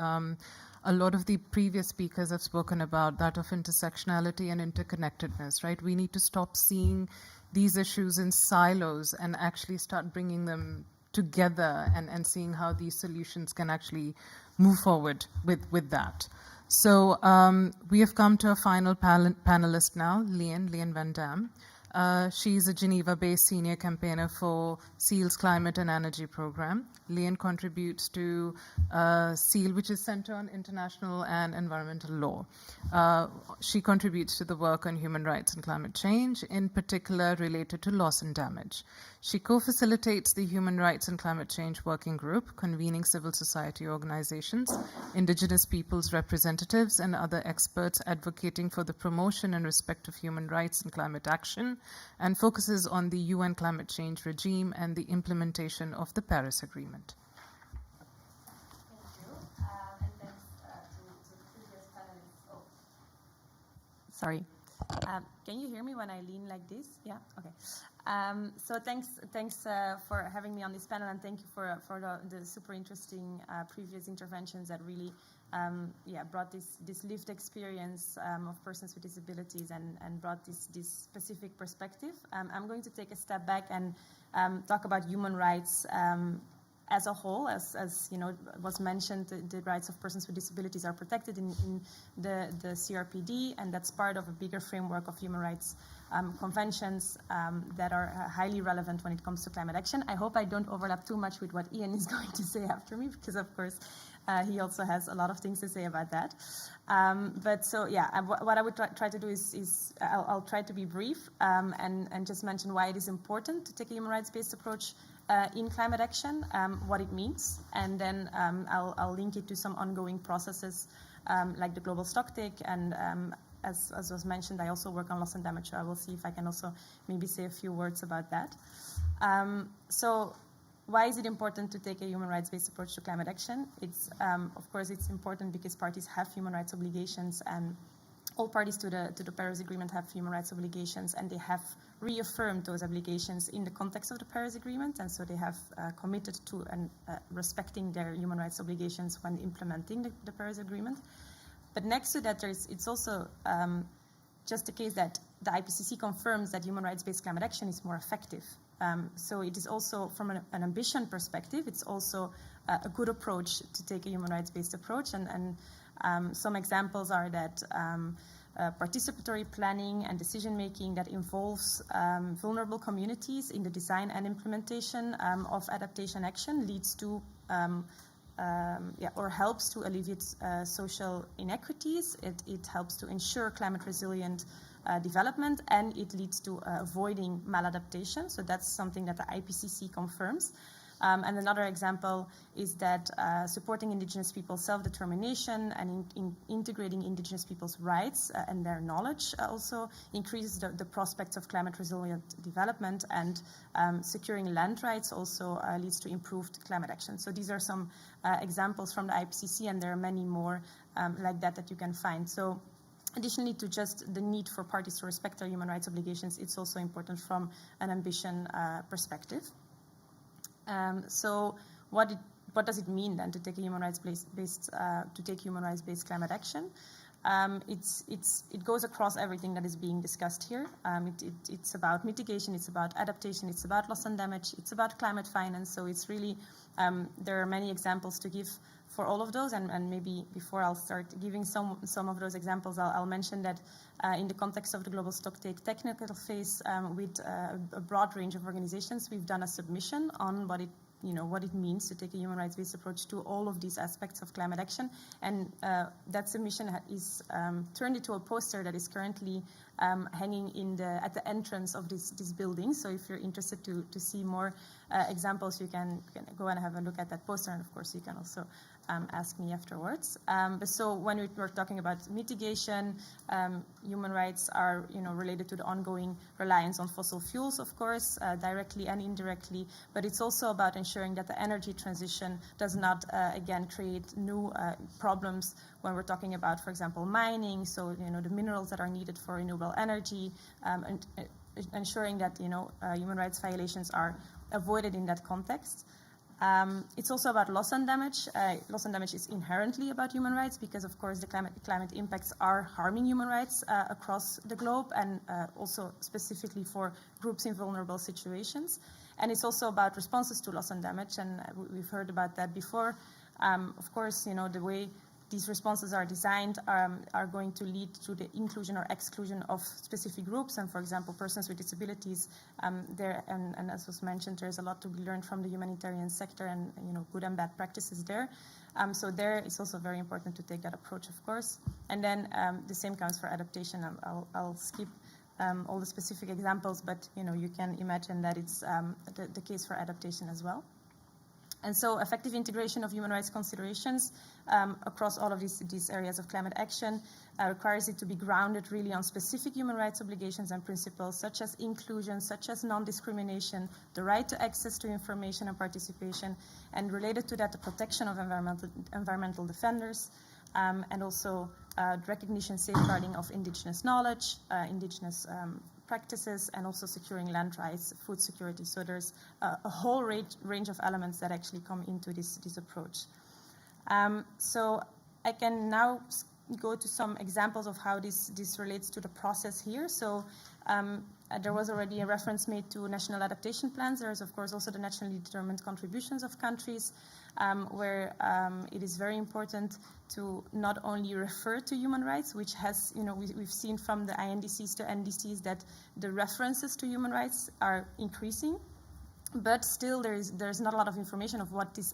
S1: a lot of the previous speakers have spoken about, that of intersectionality and interconnectedness. Right? We need to stop seeing these issues in silos and actually start bringing them together and seeing how these solutions can actually move forward with that. So we have come to a final panelist now, Leanne Van Dam. She's a Geneva-based senior campaigner for SEAL's Climate and Energy Program. Leanne contributes to SEAL, which is Center on International and Environmental Law. She contributes to the work on human rights and climate change, in particular related to loss and damage. She co-facilitates the Human Rights and Climate Change Working Group, convening civil society organizations, indigenous peoples' representatives, and other experts advocating for the promotion and respect of human rights and climate action, and focuses on the UN climate change regime and the implementation of the Paris Agreement.
S6: Thank you, and thanks to the previous panelists. Sorry. Can you hear me when I lean like this? Yeah. Okay. So thanks for having me on this panel, and thank you for the super interesting previous interventions that really brought this lived experience of persons with disabilities and brought this specific perspective. I'm going to take a step back and talk about human rights as a whole. As you know, was mentioned, the rights of persons with disabilities are protected in the CRPD, and that's part of a bigger framework of human rights conventions that are highly relevant when it comes to climate action. I hope I don't overlap too much with what Ian is going to say after me, because of course he also has a lot of things to say about that. What I would try to do is I'll try to be brief and just mention why it is important to take a human rights-based approach in climate action, what it means, and then I'll link it to some ongoing processes like the global stocktake, and as was mentioned, I also work on loss and damage, so I will see if I can also maybe say a few words about that. So why is it important to take a human rights-based approach to climate action? It's of course it's important because parties have human rights obligations, and all parties to the Paris Agreement have human rights obligations, and they have reaffirmed those obligations in the context of the Paris Agreement, and so they have committed to respecting their human rights obligations when implementing the Paris Agreement. But next to that, it's also just the case that the IPCC confirms that human rights-based climate action is more effective. So it is also, from an ambition perspective, it's also a good approach to take a human rights-based approach, and some examples are that participatory planning and decision-making that involves vulnerable communities in the design and implementation of adaptation action leads to or helps to alleviate social inequities. It helps to ensure climate-resilient development, and it leads to avoiding maladaptation. So that's something that the IPCC confirms. And another example is that supporting Indigenous people's self-determination and integrating Indigenous people's rights and their knowledge also increases the prospects of climate-resilient development, and securing land rights also leads to improved climate action. So these are some examples from the IPCC, and there are many more like that you can find. So additionally to just the need for parties to respect their human rights obligations, it's also important from an ambition perspective. So what does it mean then to take a human rights-based climate action? It goes across everything that is being discussed here. It's about mitigation, it's about adaptation, it's about loss and damage, it's about climate finance. So it's really there are many examples to give for all of those, and maybe before I'll start giving some of those examples, I'll mention that in the context of the global stocktake technical phase, with a broad range of organizations, we've done a submission on what it means to take a human rights-based approach to all of these aspects of climate action, and that submission is turned into a poster that is currently hanging at the entrance of this building. So if you're interested to see more examples, you can go and have a look at that poster, and of course you can also ask me afterwards. But so when we're talking about mitigation, human rights are related to the ongoing reliance on fossil fuels, of course, directly and indirectly, but it's also about ensuring that the energy transition does not again create new problems when we're talking about, for example, mining, so the minerals that are needed for renewable energy, and ensuring that human rights violations are avoided in that context. It's also about loss and damage. Loss and damage is inherently about human rights because, of course, the climate impacts are harming human rights across the globe, and also specifically for groups in vulnerable situations. And it's also about responses to loss and damage, and we've heard about that before. Of course, the way these responses are designed are going to lead to the inclusion or exclusion of specific groups, and for example, persons with disabilities. And as was mentioned, there's a lot to be learned from the humanitarian sector, and good and bad practices there. So there it's also very important to take that approach, of course. And then the same counts for adaptation. I'll skip all the specific examples, but you can imagine that it's the case for adaptation as well. And so effective integration of human rights considerations across all of these areas of climate action requires it to be grounded really on specific human rights obligations and principles such as inclusion, such as non-discrimination, the right to access to information and participation, and related to that, the protection of environmental defenders, and also recognition, safeguarding of indigenous knowledge, indigenous practices, and also securing land rights, food security. So there's a whole range of elements that actually come into this approach. So I can now go to some examples of how this relates to the process here. So there was already a reference made to national adaptation plans. There is, of course, also the nationally determined contributions of countries, where it is very important to not only refer to human rights, which has, we've seen from the INDCs to NDCs that the references to human rights are increasing, but still there's not a lot of information of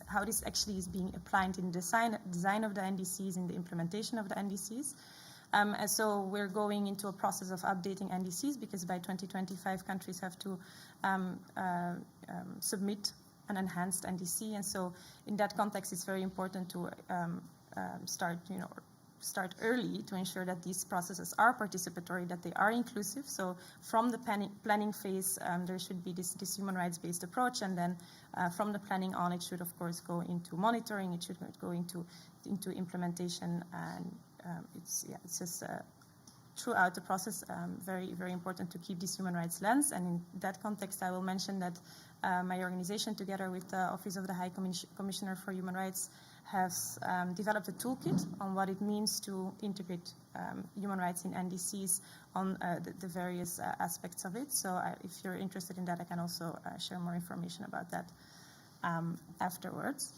S6: how this actually is being applied in design of the NDCs, in the implementation of the NDCs. And so we're going into a process of updating NDCs, because by 2025 countries have to submit an enhanced NDC. And so in that context, it's very important to start early to ensure that these processes are participatory, that they are inclusive. So from the planning phase, there should be this human rights-based approach, and then from the planning on, it should of course go into monitoring, it should go into implementation, and it's just throughout the process very, very important to keep this human rights lens. And in that context, I will mention that my organization, together with the Office of the High Commissioner for Human Rights, has developed a toolkit on what it means to integrate human rights in NDCs on the various aspects of it. So if you're interested in that, I can also share more information about that afterwards.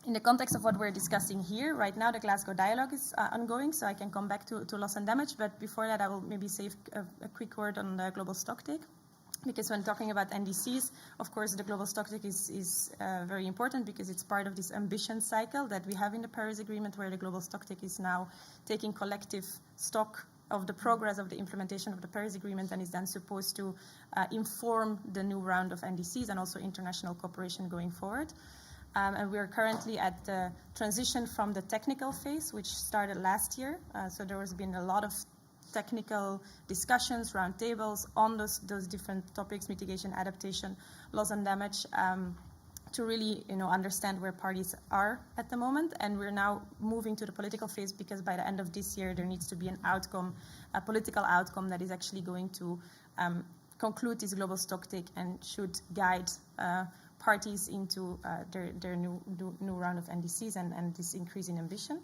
S6: In the context of what we're discussing here, right now the Glasgow Dialogue is ongoing, so I can come back to loss and damage, but before that I will maybe say a quick word on the global stocktake. Because when talking about NDCs, of course, the global stocktake is very important, because it's part of this ambition cycle that we have in the Paris Agreement, where the global stocktake is now taking collective stock of the progress of the implementation of the Paris Agreement, and is then supposed to inform the new round of NDCs and also international cooperation going forward. And we are currently at the transition from the technical phase, which started last year. So there has been a lot of technical discussions, roundtables on those different topics: mitigation, adaptation, loss and damage, to really understand where parties are at the moment. And we're now moving to the political phase, because by the end of this year there needs to be an outcome, a political outcome that is actually going to conclude this global stocktake and should guide parties into their new round of NDCs and this increase in ambition.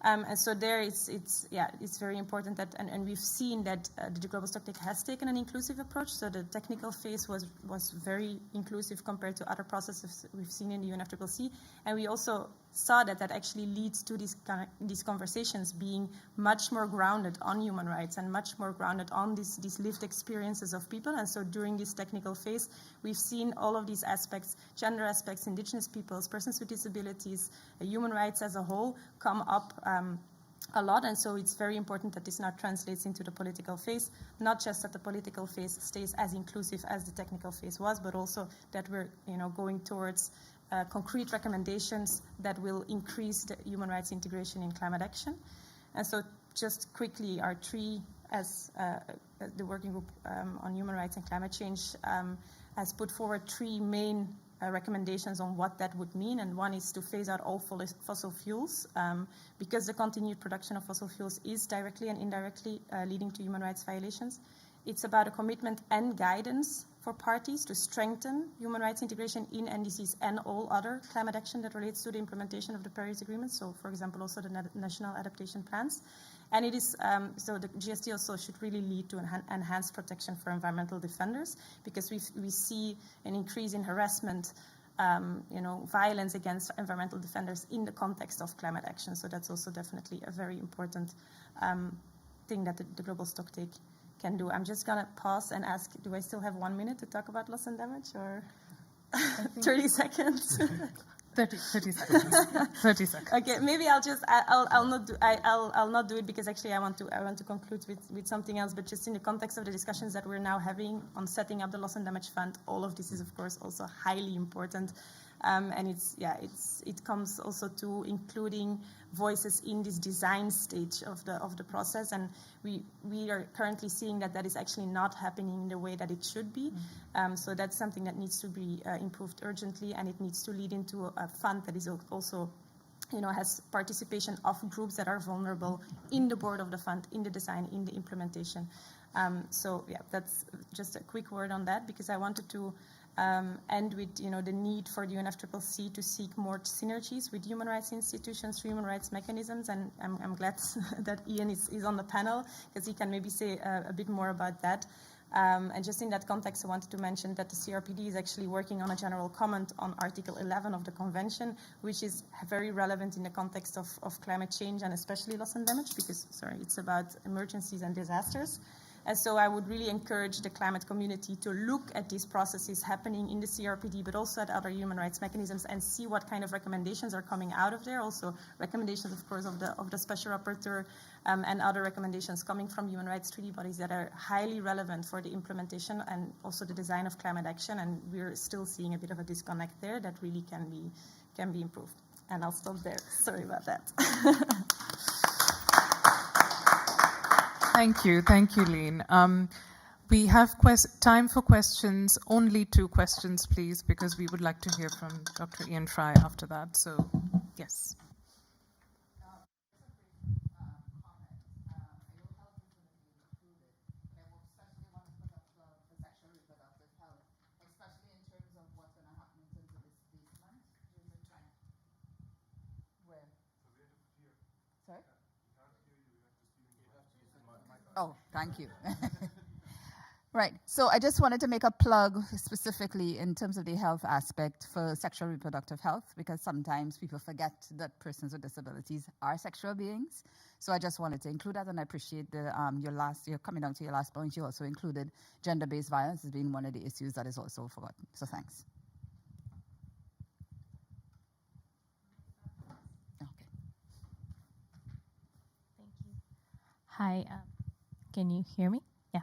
S6: And so there it's very important that, and we've seen that the global stocktake has taken an inclusive approach. So the technical phase was very inclusive compared to other processes we've seen in the UNFCCC, and we also saw that actually leads to these conversations being much more grounded on human rights and much more grounded on these lived experiences of people. And so during this technical phase, we've seen all of these aspects, gender aspects, indigenous peoples, persons with disabilities, human rights as a whole, come up a lot. And so it's very important that this now translates into the political phase, not just that the political phase stays as inclusive as the technical phase was, but also that we're going towards concrete recommendations that will increase the human rights integration in climate action. And so just quickly, our three, as the working group on human rights and climate change has put forward three main recommendations on what that would mean. And one is to phase out all fossil fuels, because the continued production of fossil fuels is directly and indirectly leading to human rights violations. It's about a commitment and guidance for parties to strengthen human rights integration in NDCs and all other climate action that relates to the implementation of the Paris Agreement. So, for example, also the national adaptation plans. And it is, so the GST also should really lead to enhanced protection for environmental defenders, because we see an increase in harassment, violence against environmental defenders in the context of climate action. So that's also definitely a very important thing that the global stocktake can do. I'm just going to pause and ask, do I still have 1 minute to talk about loss and damage, or 30 seconds?
S1: 30 seconds. 30 seconds.
S6: Okay, maybe I'll not do it, because actually I want to conclude with something else. But just in the context of the discussions that we're now having on setting up the loss and damage fund, all of this is of course also highly important. And it comes also to including voices in this design stage of the process, and we are currently seeing that is actually not happening in the way that it should be. So that's something that needs to be improved urgently, and it needs to lead into a fund that is also has participation of groups that are vulnerable in the board of the fund, in the design, in the implementation. So yeah, that's just a quick word on that, because I wanted to end with the need for the UNFCCC to seek more synergies with human rights institutions, human rights mechanisms, and I'm glad that Ian is on the panel, because he can maybe say a bit more about that. And just in that context, I wanted to mention that the CRPD is actually working on a general comment on Article 11 of the Convention, which is very relevant in the context of climate change and especially loss and damage, because, it's about emergencies and disasters. And so I would really encourage the climate community to look at these processes happening in the CRPD, but also at other human rights mechanisms, and see what kind of recommendations are coming out of there. Also recommendations, of course, of the Special Rapporteur and other recommendations coming from human rights treaty bodies that are highly relevant for the implementation and also the design of climate action. And we're still seeing a bit of a disconnect there that really can be improved. And I'll stop there. Sorry about that.
S1: Thank you, Lean. We have time for questions, only 2 questions, please, because we would like to hear from Dr. Ian Fry after that. So, yes.
S7: Oh, thank you. Right. So I just wanted to make a plug specifically in terms of the health aspect for sexual reproductive health, because sometimes people forget that persons with disabilities are sexual beings. So I just wanted to include that, and I appreciate you're coming down to your last point. You also included gender-based violence as being one of the issues that is also forgotten. So thanks. Okay.
S8: Thank you. Hi. Can you hear me? Yeah.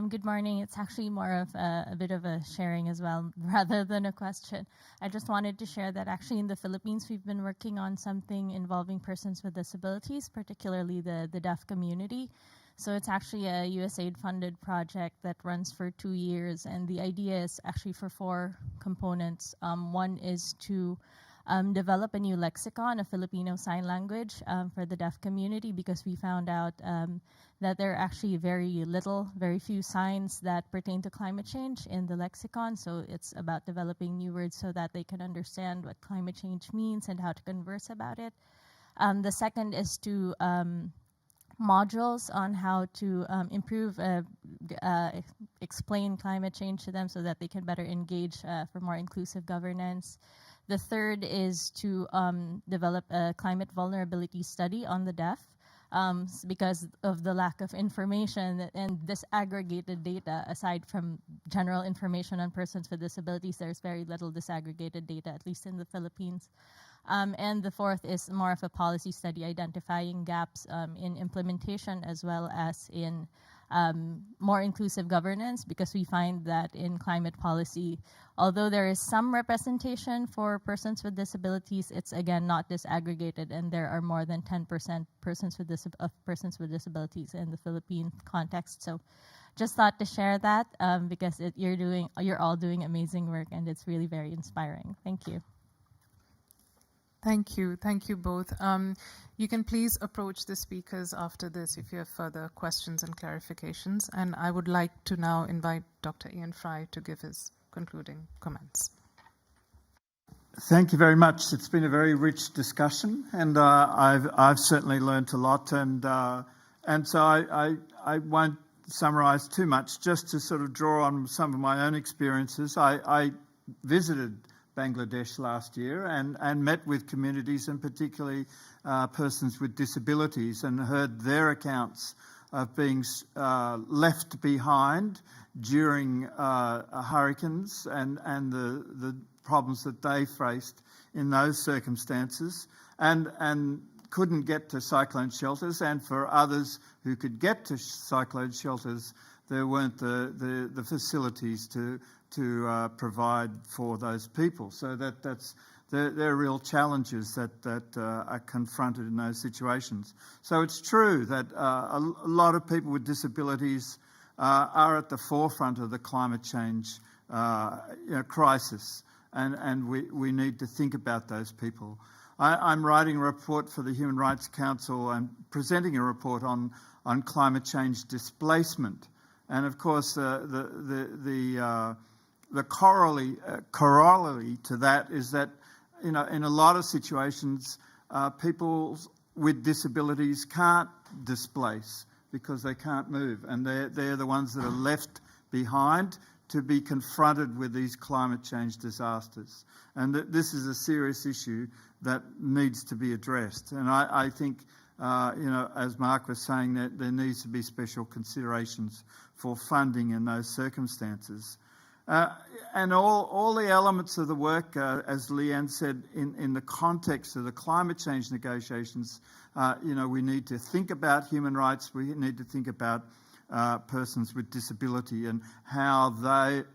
S8: Good morning. It's actually more of a bit of a sharing as well, rather than a question. I just wanted to share that actually in the Philippines, we've been working on something involving persons with disabilities, particularly the deaf community. So it's actually a USAID-funded project that runs for 2 years, and the idea is actually for 4 components. One is to develop a new lexicon, a Filipino sign language for the deaf community, because we found out that there are actually very few signs that pertain to climate change in the lexicon. So it's about developing new words so that they can understand what climate change means and how to converse about it. The second is to modules on how to explain climate change to them so that they can better engage for more inclusive governance. The third is to develop a climate vulnerability study on the deaf, because of the lack of information and disaggregated data. Aside from general information on persons with disabilities, there's very little disaggregated data, at least in the Philippines. And the fourth is more of a policy study identifying gaps in implementation as well as in more inclusive governance, because we find that in climate policy, although there is some representation for persons with disabilities, it's again not disaggregated, and there are more than 10% persons with disabilities in the Philippine context. So just thought to share that because you're all doing amazing work, and it's really very inspiring. Thank you.
S1: Thank you both. You can please approach the speakers after this if you have further questions and clarifications. And I would like to now invite Dr. Ian Fry to give his concluding comments.
S9: Thank you very much. It's been a very rich discussion, and I've certainly learned a lot. And so I won't summarise too much. Just to sort of draw on some of my own experiences, I visited Bangladesh last year and met with communities, and particularly persons with disabilities, and heard their accounts of being left behind during hurricanes and the problems that they faced in those circumstances, and couldn't get to cyclone shelters. And for others who could get to cyclone shelters, there weren't the facilities to provide for those people. So there are real challenges that are confronted in those situations. So it's true that a lot of people with disabilities are at the forefront of the climate change crisis, and we need to think about those people. I'm writing a report for the Human Rights Council and presenting a report on climate change displacement. And of course, the corollary to that is that, in a lot of situations, people with disabilities can't displace because they can't move, and they're the ones that are left behind to be confronted with these climate change disasters. And this is a serious issue that needs to be addressed. And I think, as Mark was saying, that there needs to be special considerations for funding in those circumstances. And all the elements of the work, as Leanne said, in the context of the climate change negotiations, we need to think about human rights. We need to think about persons with disability and how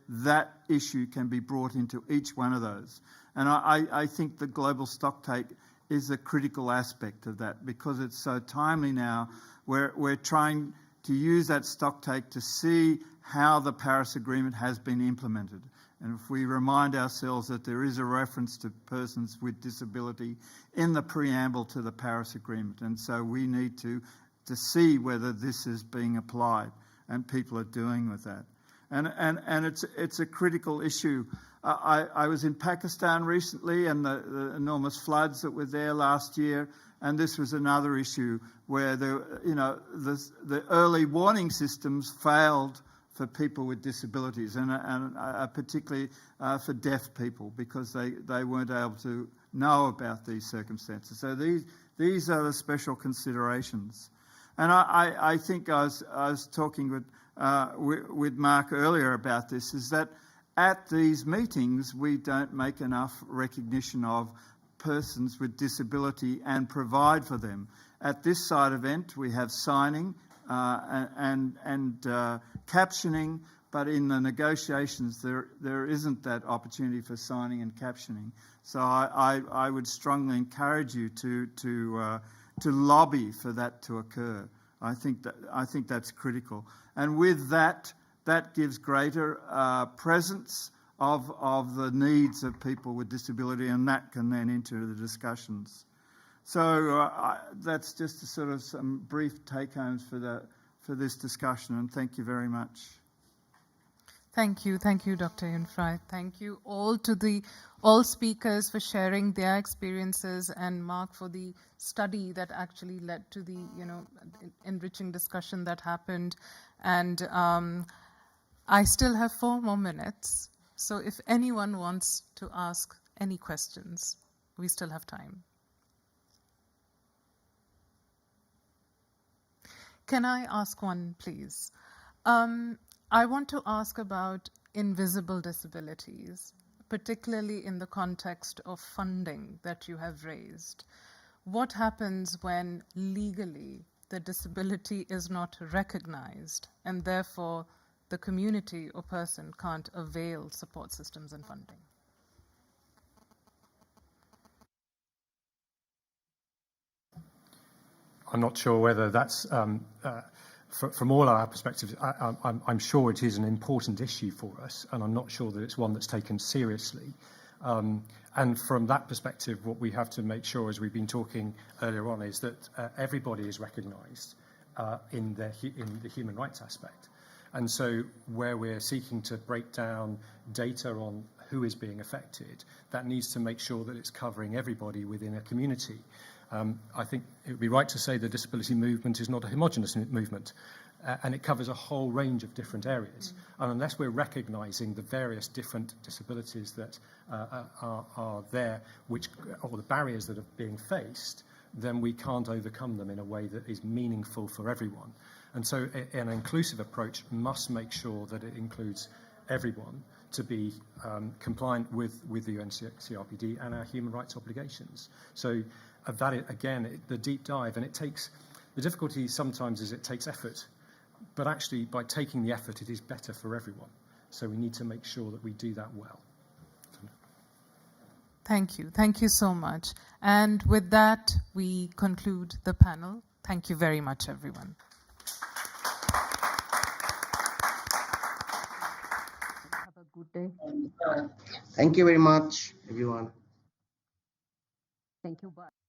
S9: that issue can be brought into each one of those. And I think the global stocktake is a critical aspect of that, because it's so timely now. We're trying to use that stocktake to see how the Paris Agreement has been implemented. And if we remind ourselves that there is a reference to persons with disability in the preamble to the Paris Agreement, and so we need to see whether this is being applied and people are doing with that. And it's a critical issue. I was in Pakistan recently, and the enormous floods that were there last year, and this was another issue where the early warning systems failed for people with disabilities, and particularly for deaf people, because they weren't able to know about these circumstances. So these are the special considerations. And I think I was talking with Mark earlier about this, is that at these meetings we don't make enough recognition of persons with disability and provide for them. At this side event we have signing and captioning, but in the negotiations there isn't that opportunity for signing and captioning. So I would strongly encourage you to lobby for that to occur. I think that's critical, and with that gives greater presence of the needs of people with disability, and that can then enter the discussions. So that's just sort of some brief take-homes for this discussion, and thank you very much.
S1: Thank you, Dr. Yunfrei. Thank you all speakers for sharing their experiences, and Mark for the study that actually led to the enriching discussion that happened. And I still have 4 more minutes, so if anyone wants to ask any questions, we still have time. Can I ask one, please? I want to ask about invisible disabilities, particularly in the context of funding that you have raised. What happens when legally the disability is not recognized, and therefore the community or person can't avail support systems and funding?
S2: I'm not sure whether that's, from all our perspectives, I'm sure it is an important issue for us, and I'm not sure that it's one that's taken seriously. And from that perspective, what we have to make sure, as we've been talking earlier on, is that everybody is recognised in the human rights aspect. And so where we're seeking to break down data on who is being affected, that needs to make sure that it's covering everybody within a community. I think it would be right to say the disability movement is not a homogenous movement, and it covers a whole range of different areas. And unless we're recognising the various different disabilities that are there, or the barriers that are being faced, then we can't overcome them in a way that is meaningful for everyone. And so an inclusive approach must make sure that it includes everyone to be compliant with the UN CRPD and our human rights obligations. So that, again, the deep dive, and the difficulty sometimes is it takes effort, but actually by taking the effort, it is better for everyone. So we need to make sure that we do that well.
S1: Thank you so much. And with that, we conclude the panel. Thank you very much, everyone.
S3: Have a good day.
S4: Thank you very much, everyone.
S3: Thank you. Bye.